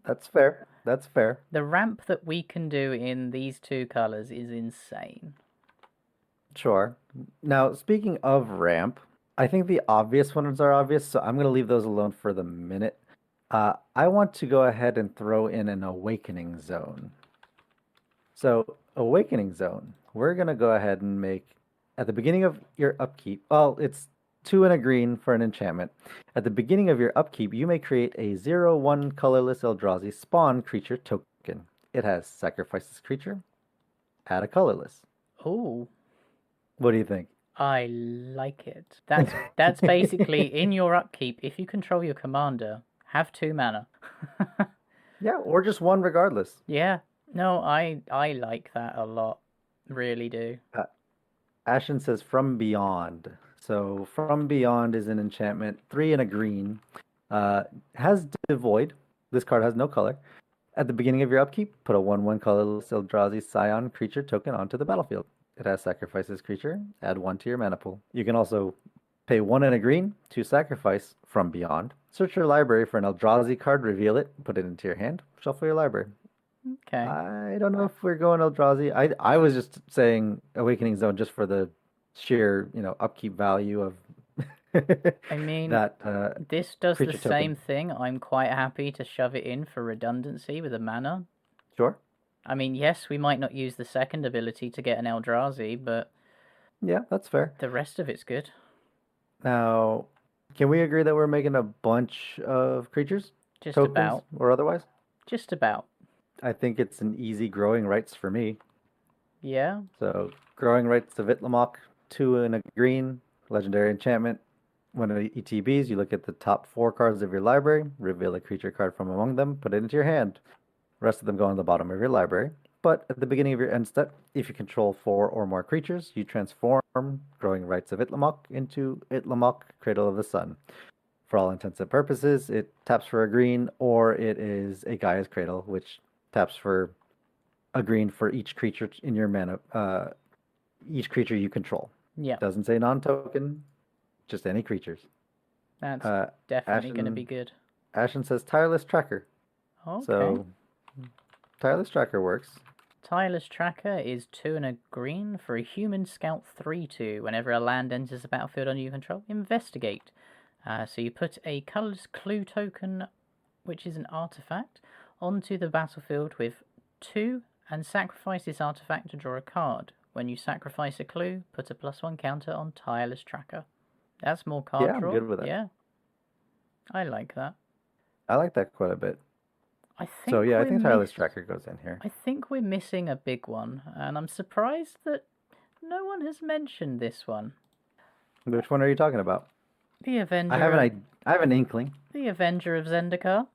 That's fair. That's fair. The ramp that we can do in these 2 colors is insane. Sure. Now, speaking of ramp, I think the obvious ones are obvious, so I'm going to leave those alone for the minute. I want to go ahead and throw in an Awakening Zone. So, Awakening Zone, we're going to go ahead and make, at the beginning of your upkeep, well, it's 2 and a green for an enchantment. At the beginning of your upkeep, you may create a 0/1 colorless Eldrazi spawn creature token. It has sacrifice this creature, add a colorless. Oh, What do you think? I like it. That's basically in your upkeep. If you control your commander, have 2 mana. Yeah, or just 1 regardless. Yeah. No, I like that a lot. Really do. Ashen says From Beyond. So From Beyond is an enchantment, 3 and a green. Has Devoid. This card has no color. At the beginning of your upkeep, put a 1/1 colorless Eldrazi Scion creature token onto the battlefield. It has sacrifice this creature, add 1 to your mana pool. You can also pay 1 and a green to sacrifice From Beyond. Search your library for an Eldrazi card, reveal it, put it into your hand, shuffle your library. Okay. I don't know if we're going Eldrazi. I was just saying Awakening Zone just for the sheer, upkeep value of I mean, that. this does the creature same token. thing. I'm quite happy to shove it in for redundancy with a mana. Sure. I mean, yes, we might not use the second ability to get an Eldrazi, but Yeah, that's fair. the rest of it's good. Now, can we agree that we're making a bunch of creatures, Just tokens, about. or otherwise? Just about. I think it's an easy growing rights for me. Yeah. So, growing rights of Itlamok, 2 and a green, legendary enchantment. When it ETBs, you look at the top 4 cards of your library, reveal a creature card from among them, put it into your hand. The rest of them go on the bottom of your library. But at the beginning of your end step, if you control 4 or more creatures, you transform Growing Rights of Itlamok into Itlamok, Cradle of the Sun. for all intents and purposes, it taps for a green, or it is a Gaia's Cradle, which taps for a green for each creature in your mana, each creature you control. Yeah, Doesn't say non-token, just any creatures. that's definitely going to be good. Ashen says Tireless Tracker. Okay. So, Tireless Tracker works. Tireless Tracker is 2 and a green for a Human Scout 3/2. Whenever a land enters the battlefield under your control, investigate. So you put a colorless clue token, which is an artifact, onto the battlefield with 2 and sacrifice this artifact to draw a card. When you sacrifice a clue, put a +1 counter on Tireless Tracker. That's more card Yeah, I'm draw. good with that. Yeah, I like that. I like that quite a bit. I think So yeah, I we're think Tireless Tracker goes in here. I think we're missing a big one, and I'm surprised that no one has mentioned this one. Which one are you talking about? The Avenger. I have an inkling. The Avenger of Zendikar.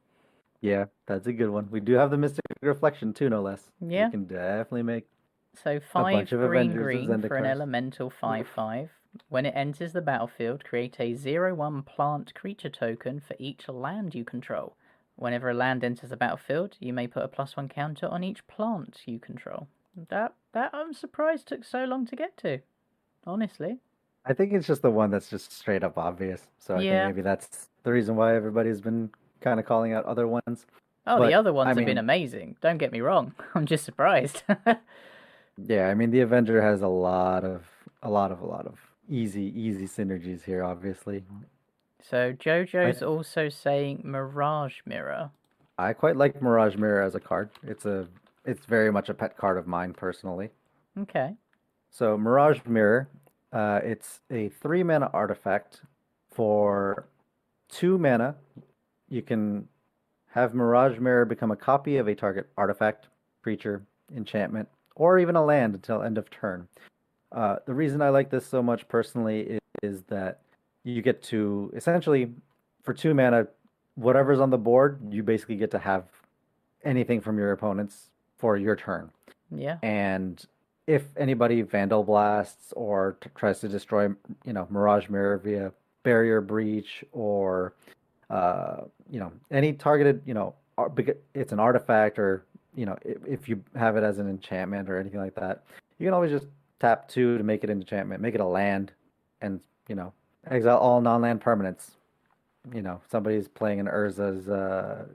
Yeah, that's a good one. We do have the Mystic Reflection too, no less. Yeah. We can definitely make. So 5 bunch of green Avengers of for an Zendikars. elemental 5/5. When it enters the battlefield, create a 0/1 plant creature token for each land you control. Whenever a land enters the battlefield, you may put a +1 counter on each plant you control. That I'm surprised took so long to get to. Honestly. I think it's just the one that's just straight up obvious. So I Yeah. think maybe that's the reason why everybody's been kind of calling out other ones. Oh, But, the other ones I have been mean- amazing. Don't get me wrong. I'm just surprised. Yeah, I mean the Avenger has a lot of easy synergies here, obviously. So Jojo's also saying Mirage Mirror. I quite like Mirage Mirror as a card. It's very much a pet card of mine personally. Okay. So Mirage Mirror, it's a 3 mana artifact for 2 mana. You can have Mirage Mirror become a copy of a target artifact, creature, enchantment, or even a land until end of turn. The reason I like this so much personally is that you get to essentially, for 2 mana, whatever's on the board, you basically get to have anything from your opponents for your turn. Yeah. And if anybody Vandal Blasts or tries to destroy, Mirage Mirror via Barrier Breach or, any targeted, it's an artifact or, if you have it as an enchantment or anything like that, you can always just tap 2 to make it an enchantment, make it a land, and, exile all non-land permanents. Somebody's playing an Urza's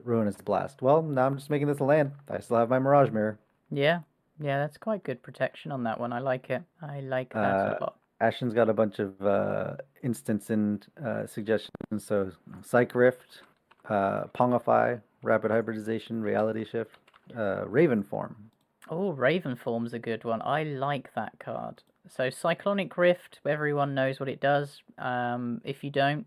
Ruinous Blast. Well, now I'm just making this a land. I still have my Mirage Mirror. Yeah. Yeah, that's quite good protection on that one. I like it. I like that a lot. Ashen's got a bunch of instants and suggestions. So Psych Rift, Pongify, Rapid Hybridization, Reality Shift, Raven Form. Oh, Raven Form's a good one. I like that card. So Cyclonic Rift, everyone knows what it does. If you don't,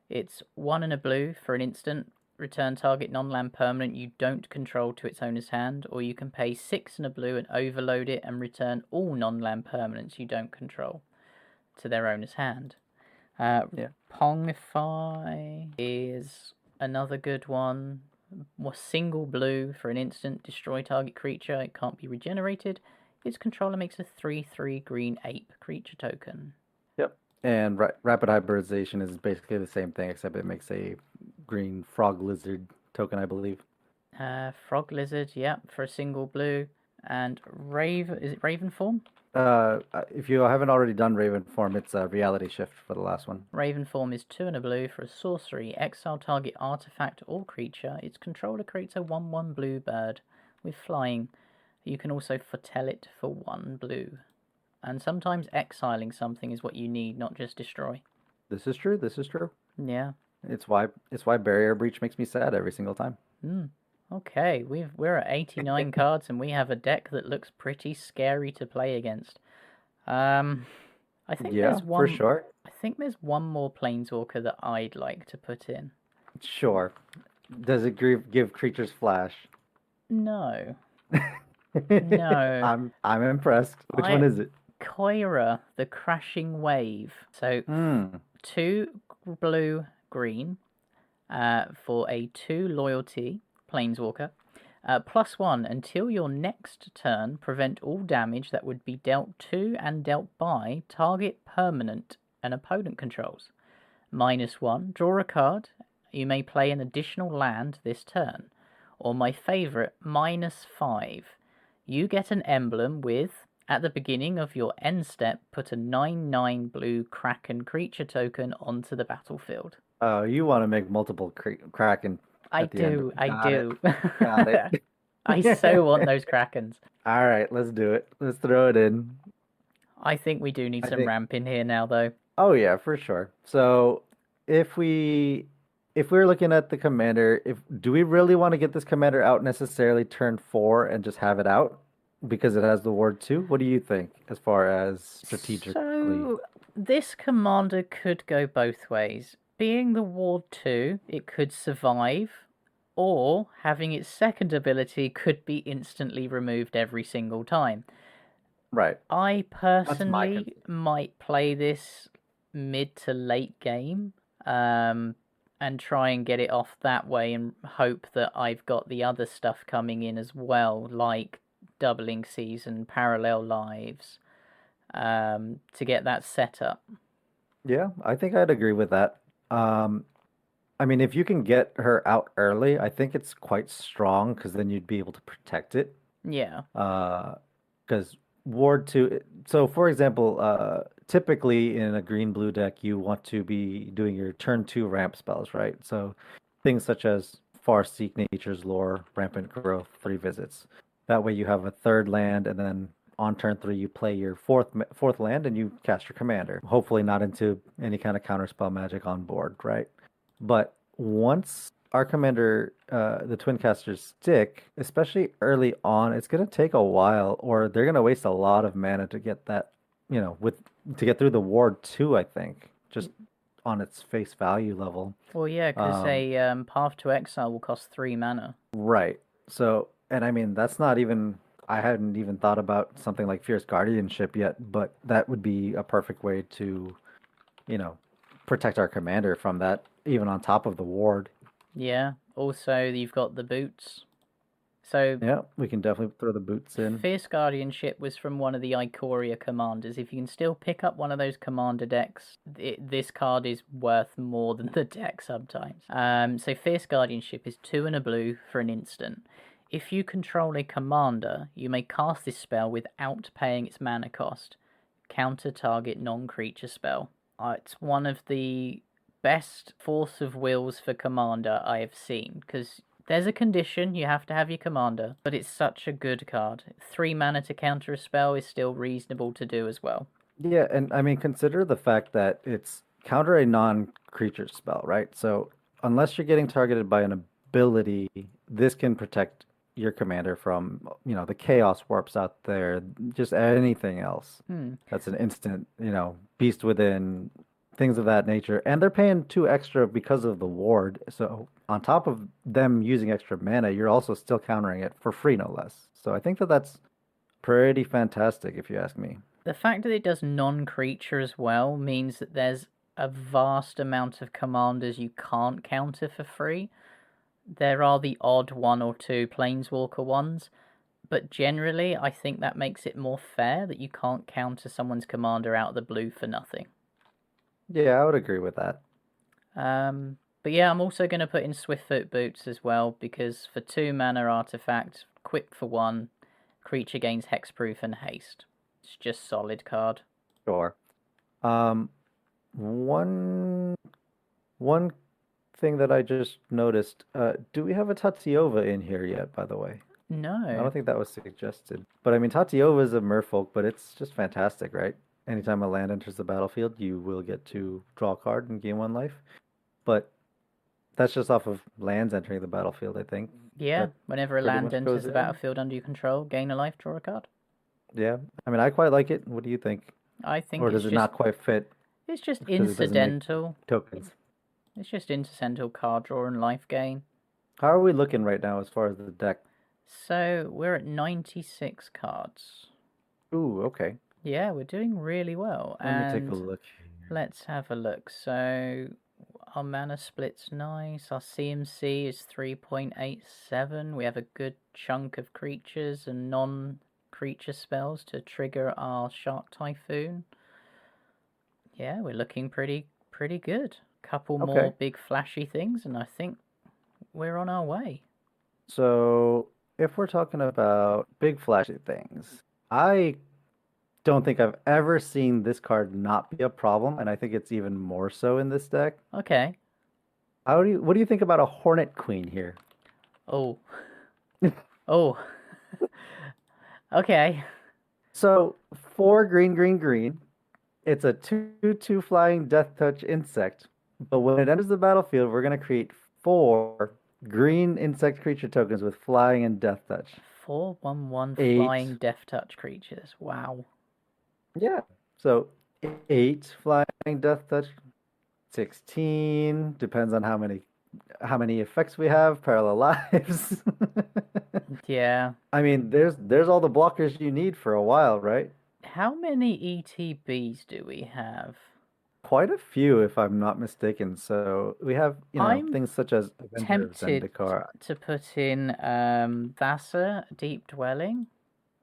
it's 1 and a blue for an instant. Return target non-land permanent you don't control to its owner's hand, or you can pay 6 and a blue and overload it and return all non-land permanents you don't control to their owner's hand. Pongify is another good one. Single blue for an instant, destroy target creature, it can't be regenerated. Its controller makes a 3/3 green ape creature token. Yep. And Rapid Hybridization is basically the same thing, except it makes a green frog lizard token, I believe. Frog lizard, yeah, for a single blue. And is it Raven Form? If you haven't already done Raven Form, it's a Reality Shift for the last one. Raven Form is 2 and a blue for a sorcery. Exile target artifact or creature. Its controller creates a 1/1 blue bird with flying. You can also foretell it for 1 blue. And sometimes exiling something is what you need, not just destroy. This is true. This is true. Yeah. It's why Barrier Breach makes me sad every single time. Okay, we're at 89 cards and we have a deck that looks pretty scary to play against. I think there's one for sure. I think there's one more Planeswalker that I'd like to put in. Sure. Does it give creatures flash? No. No. I'm impressed. Which one is it? Koira, the Crashing Wave. So 2 blue green for a 2 loyalty Planeswalker. +1 until your next turn, prevent all damage that would be dealt to and dealt by target permanent an opponent controls. -1, draw a card. You may play an additional land this turn. Or my favourite, -5. You get an emblem with, at the beginning of your end step, put a 9/9 blue Kraken creature token onto the battlefield. Oh, you want to make multiple Kraken I at the end. do, I Got do. it. Got it. I so want those Krakens. All right, let's do it. Let's throw it in. I think we do need I some think- ramp in here now, though. Oh yeah, for sure. So if we're looking at the commander, do we really want to get this commander out necessarily turn 4 and just have it out because it has the ward 2? What do you think as far as strategically? So this commander could go both ways. Being the ward 2, it could survive, or having its second ability could be instantly removed every single time. Right. I personally concern. might play this mid to late game, and try and get it off that way and hope that I've got the other stuff coming in as well, like doubling season, parallel lives, to get that set up. Yeah, I think I'd agree with that. I mean, if you can get her out early, I think it's quite strong because then you'd be able to protect it. Yeah. Because Ward 2, so for example, typically in a green-blue deck, you want to be doing your turn 2 ramp spells, right? So things such as Farseek, Nature's Lore, Rampant Growth, 3 visits. That way you have a third land, and then on turn 3 you play your fourth land and you cast your commander. Hopefully not into any kind of counterspell magic on board, right? But once our commander, the Twincasters stick, especially early on, it's going to take a while, or they're going to waste a lot of mana to get that, to get through the ward 2, I think, just on its face value level. Well, yeah, because a Path to Exile will cost 3 mana. Right. So, and I mean, that's not even, I hadn't even thought about something like Fierce Guardianship yet, but that would be a perfect way to, protect our commander from that, even on top of the ward. Yeah. Also, you've got the boots. So Yeah, we can definitely throw the boots in. Fierce Guardianship was from one of the Ikoria commanders. If you can still pick up one of those commander decks, this card is worth more than the deck sometimes. So Fierce Guardianship is 2 and a blue for an instant. If you control a commander, you may cast this spell without paying its mana cost. Counter target non-creature spell. It's one of the best force of wills for commander I have seen, because there's a condition, you have to have your commander, but it's such a good card. 3 mana to counter a spell is still reasonable to do as well. Yeah, and I mean, consider the fact that it's counter a non-creature spell, right? So unless you're getting targeted by an ability, this can protect your commander from, the chaos warps out there, just anything else. That's an instant, beast within, things of that nature. And they're paying 2 extra because of the ward. So on top of them using extra mana, you're also still countering it for free, no less. So I think that that's pretty fantastic, if you ask me. The fact that it does non-creature as well means that there's a vast amount of commanders you can't counter for free. There are the odd 1 or 2 Planeswalker ones, but generally I think that makes it more fair that you can't counter someone's commander out of the blue for nothing. Yeah, I would agree with that. But yeah, I'm also going to put in Swiftfoot Boots as well, because for 2 mana artifact, quick for 1, creature gains hexproof and haste. It's just solid card. Sure. One thing that I just noticed, do we have a Tatyova in here yet, by the way? I No. don't think that was suggested. But I mean, Tatyova is a merfolk, but it's just fantastic, right? Anytime a land enters the battlefield, you will get to draw a card and gain 1 life. But that's just off of lands entering the battlefield, I think. Yeah, That whenever a pretty land much enters goes the in. battlefield under your control, gain a life, draw a card. Yeah. I mean, I quite like it. What do you think? I think Or it's does it just not quite fit it's just because it doesn't make incidental. tokens? It's just incidental card draw and life gain. How are we looking right now as far as the deck? So we're at 96 cards. Ooh, okay. Yeah, we're doing really well. Let me take And a look. let's have a look. So our mana split's nice. Our CMC is 3.87. We have a good chunk of creatures and non-creature spells to trigger our Shark Typhoon. Yeah, we're looking pretty good. couple Okay. more big flashy things, and I think we're on our way. So if we're talking about big flashy things, I don't think I've ever seen this card not be a problem, and I think it's even more so in this deck. Okay. What do you think about a Hornet Queen here? Oh. Oh. Okay. So 4 green, green, green. It's a 2/2 flying death touch insect. But when it enters the battlefield, we're going to create 4 green insect creature tokens with flying and death touch. 4/1/1 8. flying death touch creatures. Wow. Yeah. So 8 flying death touch, 16 depends on how many effects we have, parallel lives. Yeah. I mean, there's all the blockers you need for a while, right? How many ETBs do we have? Quite a few, if I'm not mistaken. So we have, I'm things such as Avengers and Tempted Dakar. to put in Thassa, Deep Dwelling,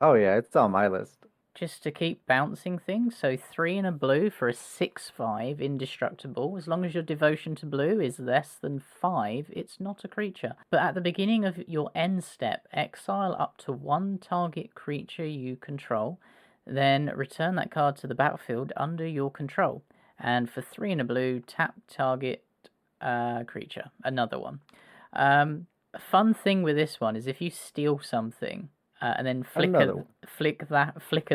Oh yeah, it's on my list. just to keep bouncing things. So 3 and a blue for a 6/5 indestructible. As long as your devotion to blue is less than 5, it's not a creature. But at the beginning of your end step, exile up to 1 target creature you control, then return that card to the battlefield under your control. And for 3 and a blue, tap target creature. Another one. A fun thing with this one is if you steal something and then Another flicker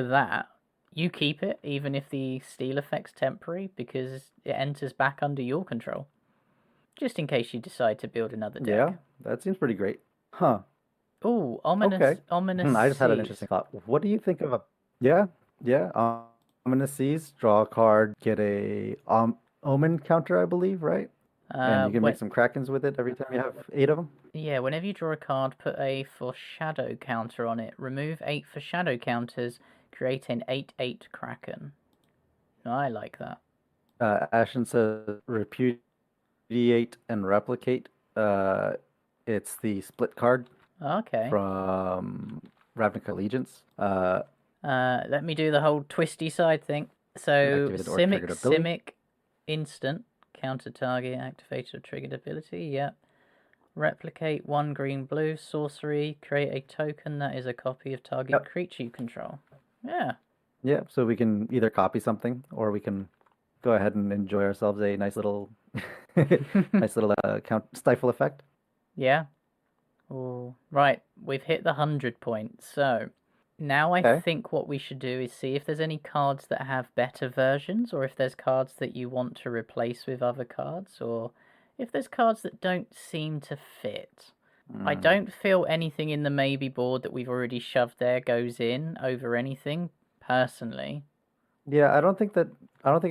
that, you keep it even if the steal effect's temporary because it enters back under your control. Just in case you decide to build another deck. Yeah, that seems pretty great. Huh. Ooh, ominous, Okay. ominous. I just had an seas. interesting thought. What do you think of a? Yeah. Ominous Seas, draw a card, get a Omen counter, I believe, right? And you can make some Krakens with it every time you have 8 of them. Yeah, whenever you draw a card, put a foreshadow counter on it. Remove 8 foreshadow counters, create an 8/8 Kraken. I like that. Ashen says repudiate and replicate. It's the split card Okay. from Ravnica Allegiance. Let me do the whole twisty side thing. So, Activated or triggered ability. Simic, instant, counter target, activated or triggered ability, yep. Replicate 1 green blue, sorcery, create a token that is a copy of target creature you control. Yeah. Yeah, so we can either copy something or we can go ahead and enjoy ourselves a nice little stifle effect. Yeah. Ooh. Right, we've hit the 100 point. So now I think what we should do is see if there's any cards that have better versions, or if there's cards that you want to replace with other cards, or if there's cards that don't seem to fit. I don't feel anything in the maybe board that we've already shoved there goes in over anything, personally. Yeah, I don't think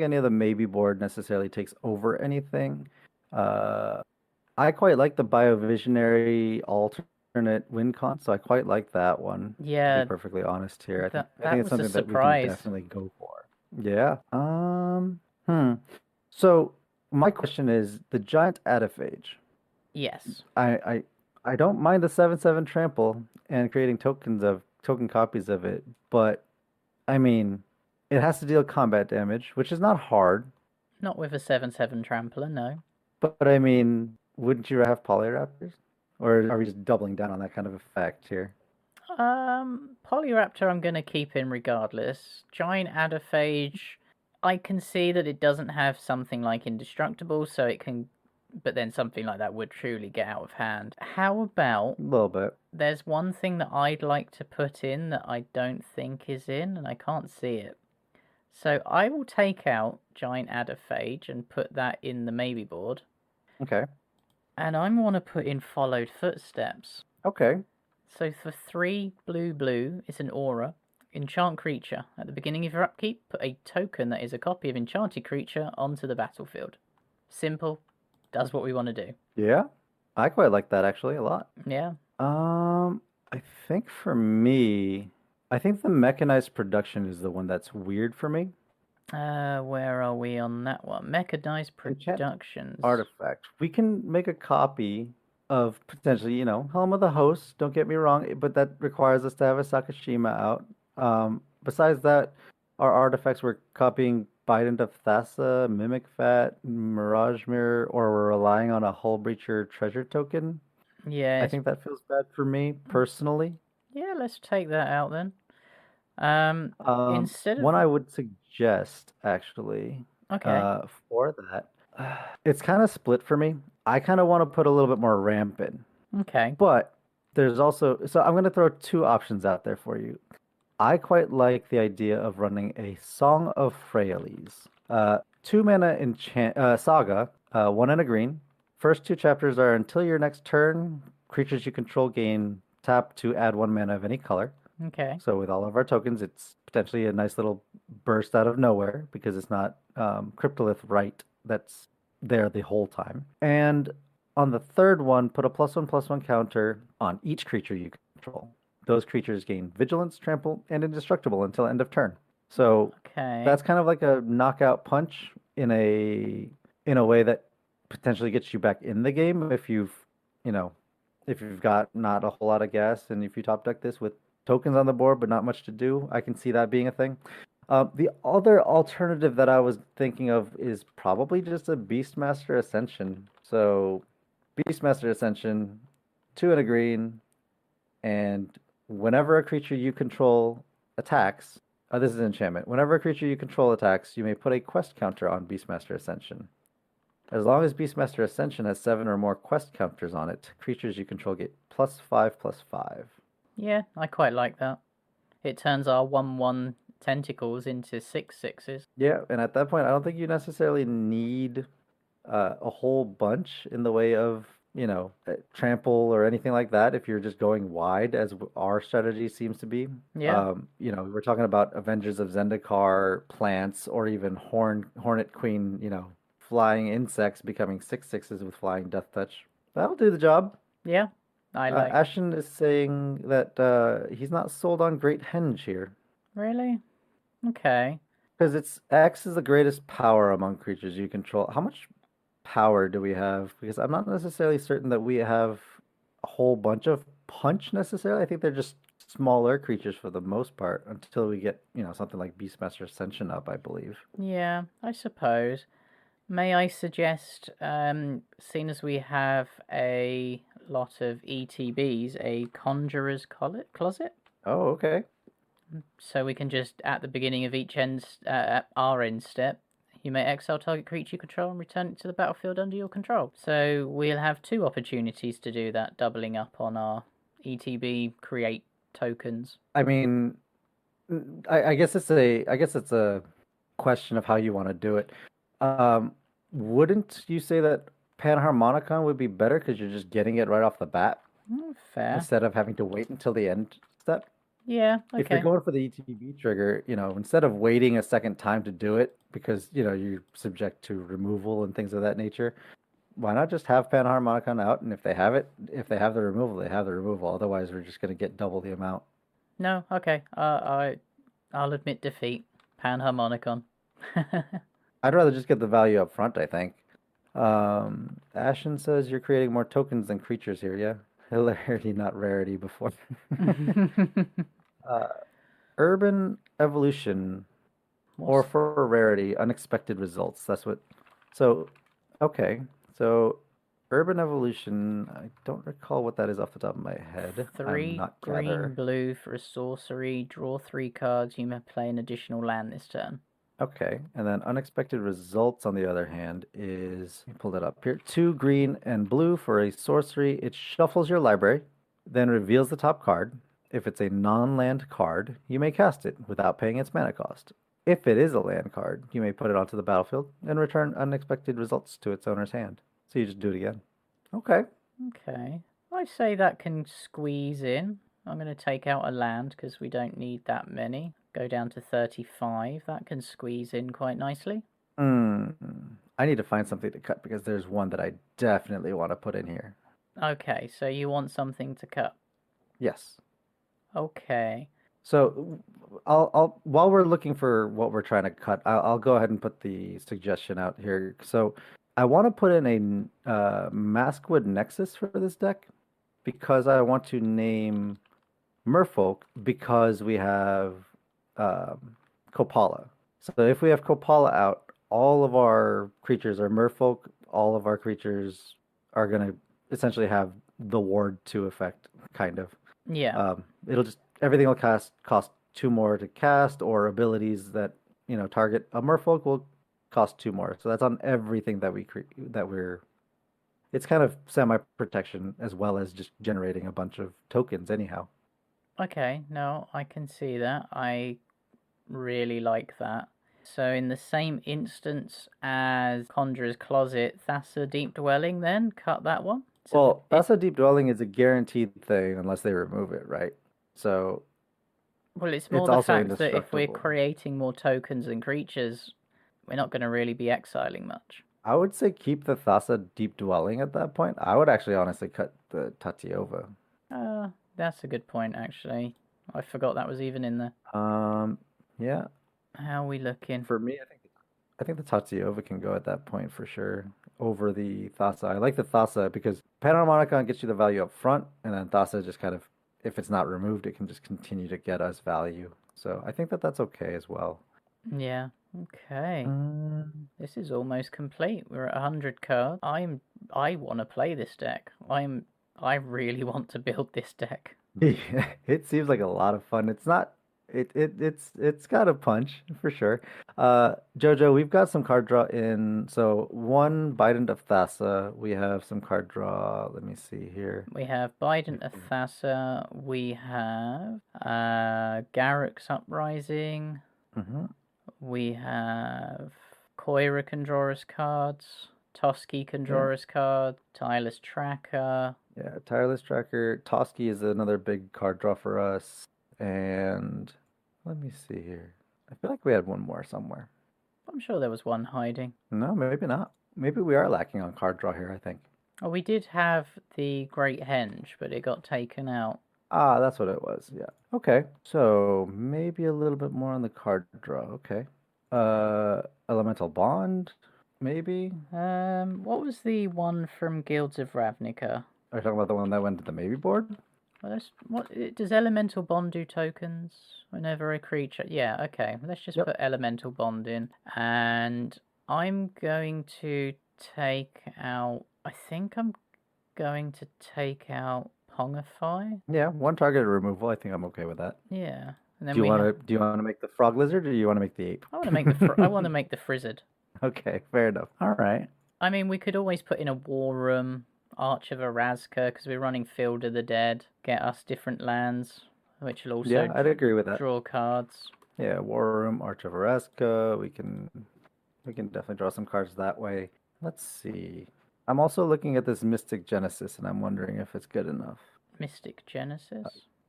any of the maybe board necessarily takes over anything. I quite like the Biovisionary alternate win con, so I quite like that one. Yeah. To be perfectly honest here, I That think it's was a something that we surprise. can definitely go for. Yeah. So my question is the giant Adaphage. Yes. I don't mind the 7/7 trample and creating token copies of it, but I mean, it has to deal combat damage, which is not hard. Not with a 7/7 trampler, no. But I mean, wouldn't you have Polyraptors? Or are we just doubling down on that kind of effect here? Polyraptor I'm gonna keep in regardless. Giant Adaphage, I can see that it doesn't have something like Indestructible, so it can, but then something like that would truly get out of hand. How about, A little bit. there's one thing that I'd like to put in that I don't think is in, and I can't see it. So I will take out Giant Adaphage and put that in the maybe board. Okay. And I'm going to put in Followed Footsteps. Okay. So for 3 blue, it's an aura. Enchant creature. At the beginning of your upkeep, put a token that is a copy of enchanted creature onto the battlefield. Simple. Does what we want to do. Yeah. I quite like that actually a lot. Yeah. I think for me, I think the mechanized production is the one that's weird for me. Where are we on that one? Mechanized Productions. Artifact. We can make a copy of potentially, Helm of the Host. Don't get me wrong, but that requires us to have a Sakashima out. Besides that, our artifacts we're copying Bident of Thassa, Mimic Fat, Mirage Mirror, or we're relying on a Hull Breacher treasure token. Yeah, I think that feels bad for me personally. yeah, let's take that out then. Instead One of I would suggest actually okay, for that, it's kind of split for me. I kind of want to put a little bit more ramp in, okay, but there's also, so I'm going to throw two options out there for you. I quite like the idea of running a Song of Freyalise. 2 mana enchant saga, 1 and a green. First two chapters are until your next turn, creatures you control gain tap to add 1 mana of any color. okay. So with all of our tokens, it's potentially a nice little burst out of nowhere because it's not Cryptolith right that's there the whole time. And on the third one, put a +1/+1 counter on each creature you control. Those creatures gain vigilance, trample, and indestructible until end of turn. So Okay. that's kind of like a knockout punch in a way that potentially gets you back in the game if if you've got not a whole lot of gas and if you top deck this with tokens on the board but not much to do. I can see that being a thing. The other alternative that I was thinking of is probably just a Beastmaster Ascension. So Beastmaster Ascension, 2 and a green, and whenever a creature you control attacks, this is an enchantment. Whenever a creature you control attacks, you may put a quest counter on Beastmaster Ascension. As long as Beastmaster Ascension has 7 or more quest counters on it, creatures you control get +5/+5. Yeah, I quite like that. It turns our 1/1 tentacles into 6/6s. Yeah, and at that point, I don't think you necessarily need a whole bunch in the way of, trample or anything like that if you're just going wide, as our strategy seems to be. Yeah. We're talking about Avengers of Zendikar plants or even Hornet Queen, flying insects becoming 6/6s with flying death touch. That'll do the job. Yeah, I like. Ashen is saying that he's not sold on Great Henge here. Really? Okay. Because it's X is the greatest power among creatures you control. How much power do we have? Because I'm not necessarily certain that we have a whole bunch of punch necessarily. I think they're just smaller creatures for the most part until we get, something like Beastmaster Ascension up, I believe. Yeah, I suppose. May I suggest, seeing as we have a lot of ETBs, a Conjurer's Closet? Oh, okay. So we can just, at the beginning of each our end step, you may exile target creature you control and return it to the battlefield under your control. So we'll have 2 opportunities to do that, doubling up on our ETB create tokens. I mean, I guess it's a question of how you want to do it. Wouldn't you say that Panharmonicon would be better because you're just getting it right off the bat Fair. instead of having to wait until the end step? Yeah, okay. If you're going for the ETB trigger, instead of waiting a second time to do it because, you're subject to removal and things of that nature, why not just have Panharmonicon out? And if they have the removal, they have the removal. Otherwise, we're just going to get double the amount. No, okay. I'll admit defeat. Panharmonicon. I'd rather just get the value up front, I think. Ashen says you're creating more tokens than creatures here, yeah? Hilarity, not rarity before. Urban Evolution, or for rarity, unexpected results. That's what. So, okay. So, Urban Evolution, I don't recall what that is off the top of my head. 3 green, blue for a sorcery. Draw 3 cards. You may play an additional land this turn. Okay, and then unexpected results, on the other hand, is, let me pull that up here, 2 green and blue for a sorcery. It shuffles your library, then reveals the top card. If it's a non-land card, you may cast it without paying its mana cost. If it is a land card, you may put it onto the battlefield and return unexpected results to its owner's hand. So you just do it again. Okay. Okay. I say that can squeeze in. I'm going to take out a land because we don't need that many. Go down to 35. That can squeeze in quite nicely. I need to find something to cut because there's one that I definitely want to put in here. Okay, so you want something to cut? Yes. Okay. So I'll while we're looking for what we're trying to cut, I'll go ahead and put the suggestion out here. So I want to put in a Maskwood Nexus for this deck because I want to name Merfolk because we have Kopala. So if we have Copala out, all of our creatures are merfolk. All of our creatures are gonna essentially have the Ward 2 effect, kind of. Yeah. It'll just everything will cost 2 more to cast, or abilities that target a merfolk will cost 2 more. So that's on everything that we're. It's kind of semi protection as well as just generating a bunch of tokens anyhow. Okay, no, I can see that. I really like that. So in the same instance as Conjurer's Closet, Thassa Deep Dwelling then? Cut that one? So Well, that's a deep dwelling is a guaranteed thing unless they remove it, right? So well, it's more it's the also fact that if we're indestructible. creating more tokens and creatures, we're not going to really be exiling much. I would say keep the Thassa deep dwelling at that point. I would actually honestly cut the Tatiova. That's a good point, actually. I forgot that was even in there. Yeah. How are we looking? For me, I think the Tatiova can go at that point for sure over the Thassa. I like the Thassa because Panharmonicon gets you the value up front, and then Thassa just kind of, if it's not removed, it can just continue to get us value. So I think that that's okay as well. Yeah. Okay. This is almost complete. We're at 100 cards. I want to play this deck. I really want to build this deck. It seems like a lot of fun. It's not. It's got a punch for sure. Jojo, we've got some card draw in. So one Bident of Thassa. We have some card draw. Let me see here. We have Bident of Thassa. We have Garruk's Uprising. We have Koira can draw us cards. Toski can draw us cards. Tireless Tracker. Yeah, Tireless Tracker. Toski is another big card draw for us. And let me see here. I feel like we had one more somewhere. I'm sure there was one hiding. No, maybe not. Maybe we are lacking on card draw here, I think. Oh, we did have the Great Henge, but it got taken out. Ah, that's what it was. Yeah. Okay. So maybe a little bit more on the card draw. Okay. Elemental Bond, maybe. What was the one from Guilds of Ravnica? Are you talking about the one that went to the maybe board? Well, does Elemental Bond do tokens whenever a creature? Yeah, okay. Let's just put Elemental Bond in, and I'm going to take out. I think I'm going to take out Pongify. Yeah, one targeted removal. I think I'm okay with that. Yeah. And then do you want to make the frog lizard, or do you want to make the ape? I want to make the I want to make the Frizzard. Okay, fair enough. All right. I mean, we could always put in a War Room, Arch of Arazka, because we're running Field of the Dead. Get us different lands, which will also I'd agree with that. Draw cards. Yeah, War Room, Arch of Arazka. We can definitely draw some cards that way. Let's see. I'm also looking at this Mystic Genesis, and I'm wondering if it's good enough. Mystic Genesis?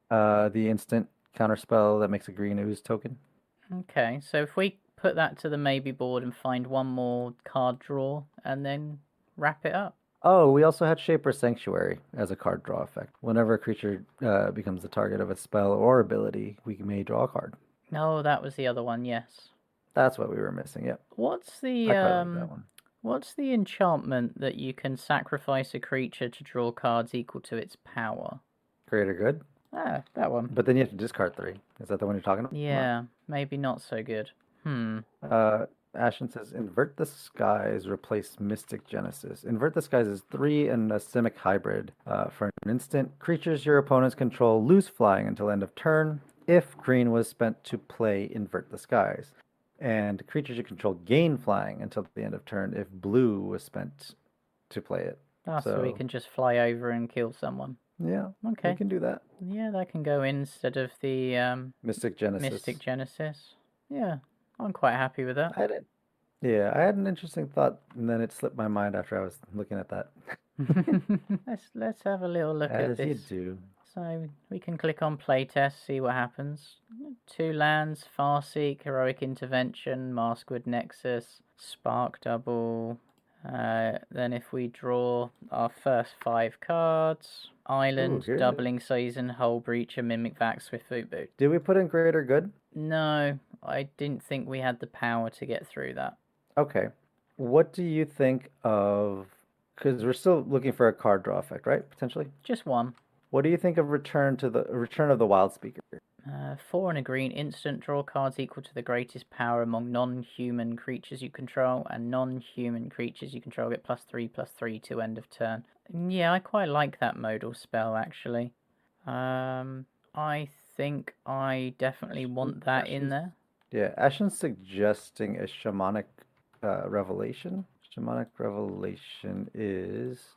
The instant counterspell that makes a green ooze token. Okay, so if we put that to the maybe board and find one more card draw, and then wrap it up. Oh, we also had Shaper Sanctuary as a card draw effect. Whenever a creature becomes the target of a spell or ability, we may draw a card. No, that was the other one, yes. That's what we were missing, yep. What's the what's the enchantment that you can sacrifice a creature to draw cards equal to its power? Greater Good? Ah, that one. But then you have to discard 3. Is that the one you're talking about? Yeah, maybe not so good. Ashen says, Invert the Skies, replace Mystic Genesis. Invert the Skies is 3 and a Simic hybrid. For an instant, creatures your opponents control lose flying until end of turn if green was spent to play Invert the Skies. And creatures you control gain flying until the end of turn if blue was spent to play it. So we can just fly over and kill someone. Yeah, okay. We can do that. Yeah, that can go in instead of the Mystic Genesis. Mystic Genesis. Yeah, I'm quite happy with that. I had an interesting thought, and then it slipped my mind after I was looking at that. Let's have a little look at this. As you do. So we can click on playtest, see what happens. 2 lands, Farseek, Heroic Intervention, Maskwood Nexus, Spark Double. Then if we draw our first 5 cards, Island, Doubling Season, Hull Breacher, Mimic Vac, Swiftfoot Boot. Did we put in Greater Good? No, I didn't think we had the power to get through that. Okay. What do you think of... Because we're still looking for a card draw effect, right? Potentially? Just one. What do you think of Return of the Wild Speaker? 4 and a green instant. Draw cards equal to the greatest power among non-human creatures you control, and non-human creatures you control get +3/+3 to end of turn. Yeah, I quite like that modal spell, actually. I think I definitely want that in there. Yeah, Ashen's suggesting a shamanic revelation. Shamanic revelation is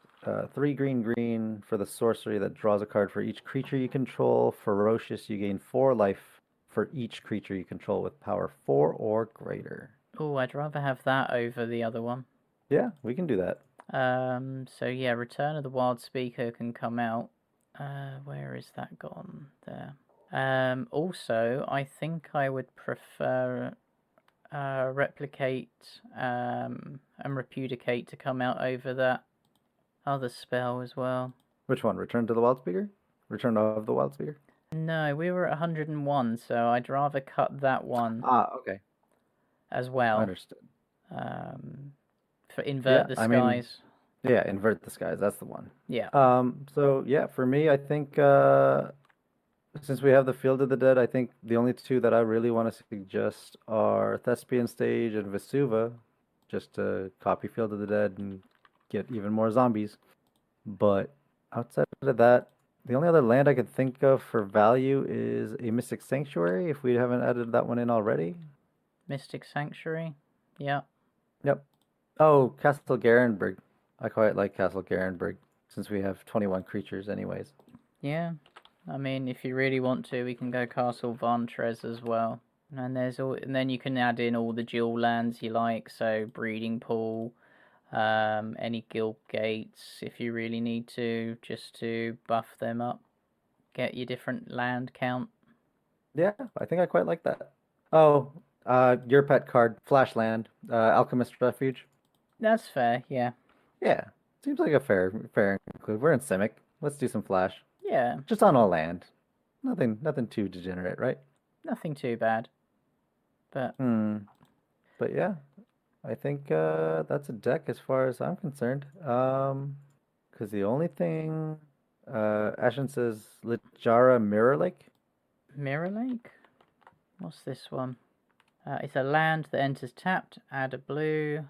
3 green for the sorcery that draws a card for each creature you control. Ferocious, you gain 4 life for each creature you control with power 4 or greater. Oh, I'd rather have that over the other one. Yeah, we can do that. So yeah, Return of the Wild Speaker can come out. Where is that gone? There. Also, I think I would prefer Replicate and Repudicate to come out over that other spell as well. Which one? Return to the Wild Speaker? Return of the Wild Speaker? No, we were at 101, so I'd rather cut that one Okay. as well. Understood. For Invert the Skies. Yeah, Invert the Skies, that's the one. Yeah. So yeah, for me, I think since we have the Field of the Dead, I think the only 2 that I really want to suggest are Thespian Stage and Vesuva, just to copy Field of the Dead and get even more zombies. But outside of that, the only other land I could think of for value is a Mystic Sanctuary, if we haven't added that one in already. Mystic Sanctuary? Yeah. Yep. Oh, Castle Garenberg. I quite like Castle Garenberg, since we have 21 creatures anyways. Yeah. I mean, if you really want to, we can go Castle Vantress as well. And then you can add in all the dual lands you like, so Breeding Pool, any guild gates if you really need to, just to buff them up. Get your different land count. Yeah, I think I quite like that. Oh, your pet card, Flashland, Alchemist Refuge. That's fair, yeah. Yeah, seems like a fair include. We're in Simic. Let's do some Flash. Yeah. Just on all land. Nothing too degenerate, right? Nothing too bad. But But yeah, I think that's a deck as far as I'm concerned. Because the only thing Ashen says Littjara Mirror Lake. Mirror Lake? What's this one? It's a land that enters tapped. Add a blue.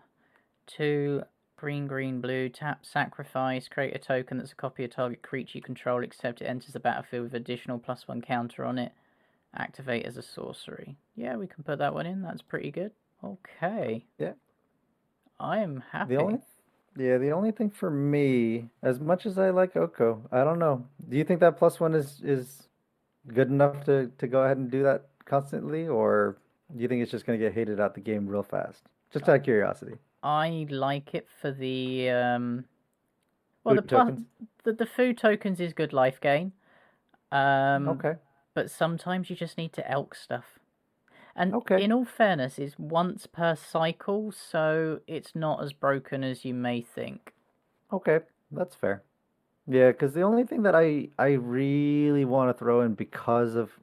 2 green, blue. Tap, sacrifice. Create a token that's a copy of target creature you control, except it enters the battlefield with additional +1 counter on it. Activate as a sorcery. Yeah, we can put that one in. That's pretty good. Okay. Yeah. I am happy. The only thing for me, as much as I like Oko, I don't know. Do you think that +1 is good enough to go ahead and do that constantly, or do you think it's just going to get hated out the game real fast? Just out of curiosity. I like it for the tokens? the food tokens is good life gain. Okay. But sometimes you just need to elk stuff. And Okay. in all fairness, it's once per cycle, so it's not as broken as you may think. Okay, that's fair. Yeah, because the only thing that I really want to throw in, because of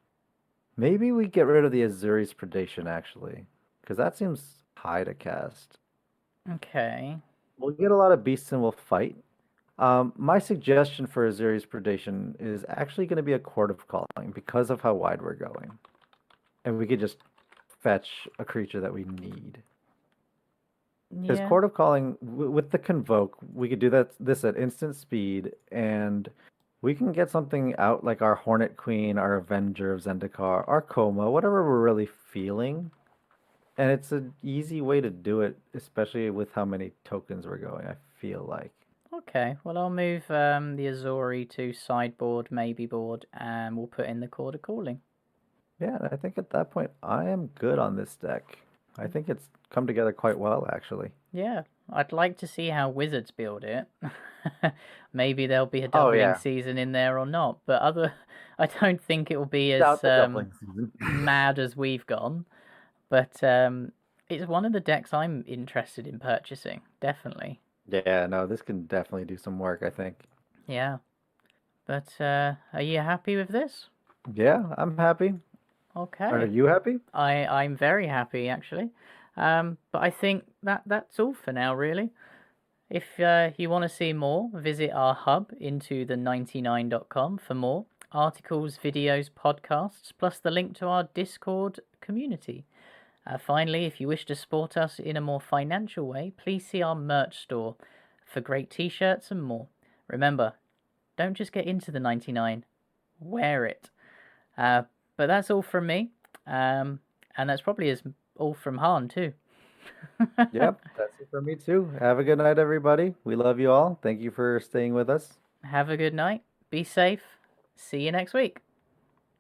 maybe we get rid of the Azuri's Predation, actually, because that seems high to cast. Okay. We'll get a lot of beasts and we'll fight. My suggestion for Azuri's Predation is actually going to be a Court of Calling, because of how wide we're going. And we could just fetch a creature that we need. Because Yeah. Court of Calling, with the Convoke, we could do this at instant speed, and we can get something out like our Hornet Queen, our Avenger of Zendikar, our Koma, whatever we're really feeling. And it's an easy way to do it, especially with how many tokens we're going, I feel like. Okay, well I'll move the Azori to sideboard, maybe board, and we'll put in the Court of Calling. Yeah, and I think at that point, I am good on this deck. I think it's come together quite well, actually. Yeah, I'd like to see how Wizards build it. Maybe there'll be a doubling season in there or not, but I don't think it will be as mad as we've gone. But it's one of the decks I'm interested in purchasing, definitely. Yeah, no, this can definitely do some work, I think. Yeah. But are you happy with this? Yeah, I'm happy. Okay. Are you happy? I'm very happy, actually. But I think that's all for now, really. If you want to see more, visit our hub into the 99.com for more. articles, videos, podcasts, plus the link to our Discord community. Finally, if you wish to support us in a more financial way, please see our merch store for great t-shirts and more. Remember, don't just get into the 99, wear it. But that's all from me, and that's probably all from Han too. Yep, that's it for me too. Have a good night, everybody. We love you all. Thank you for staying with us. Have a good night. Be safe. See you next week.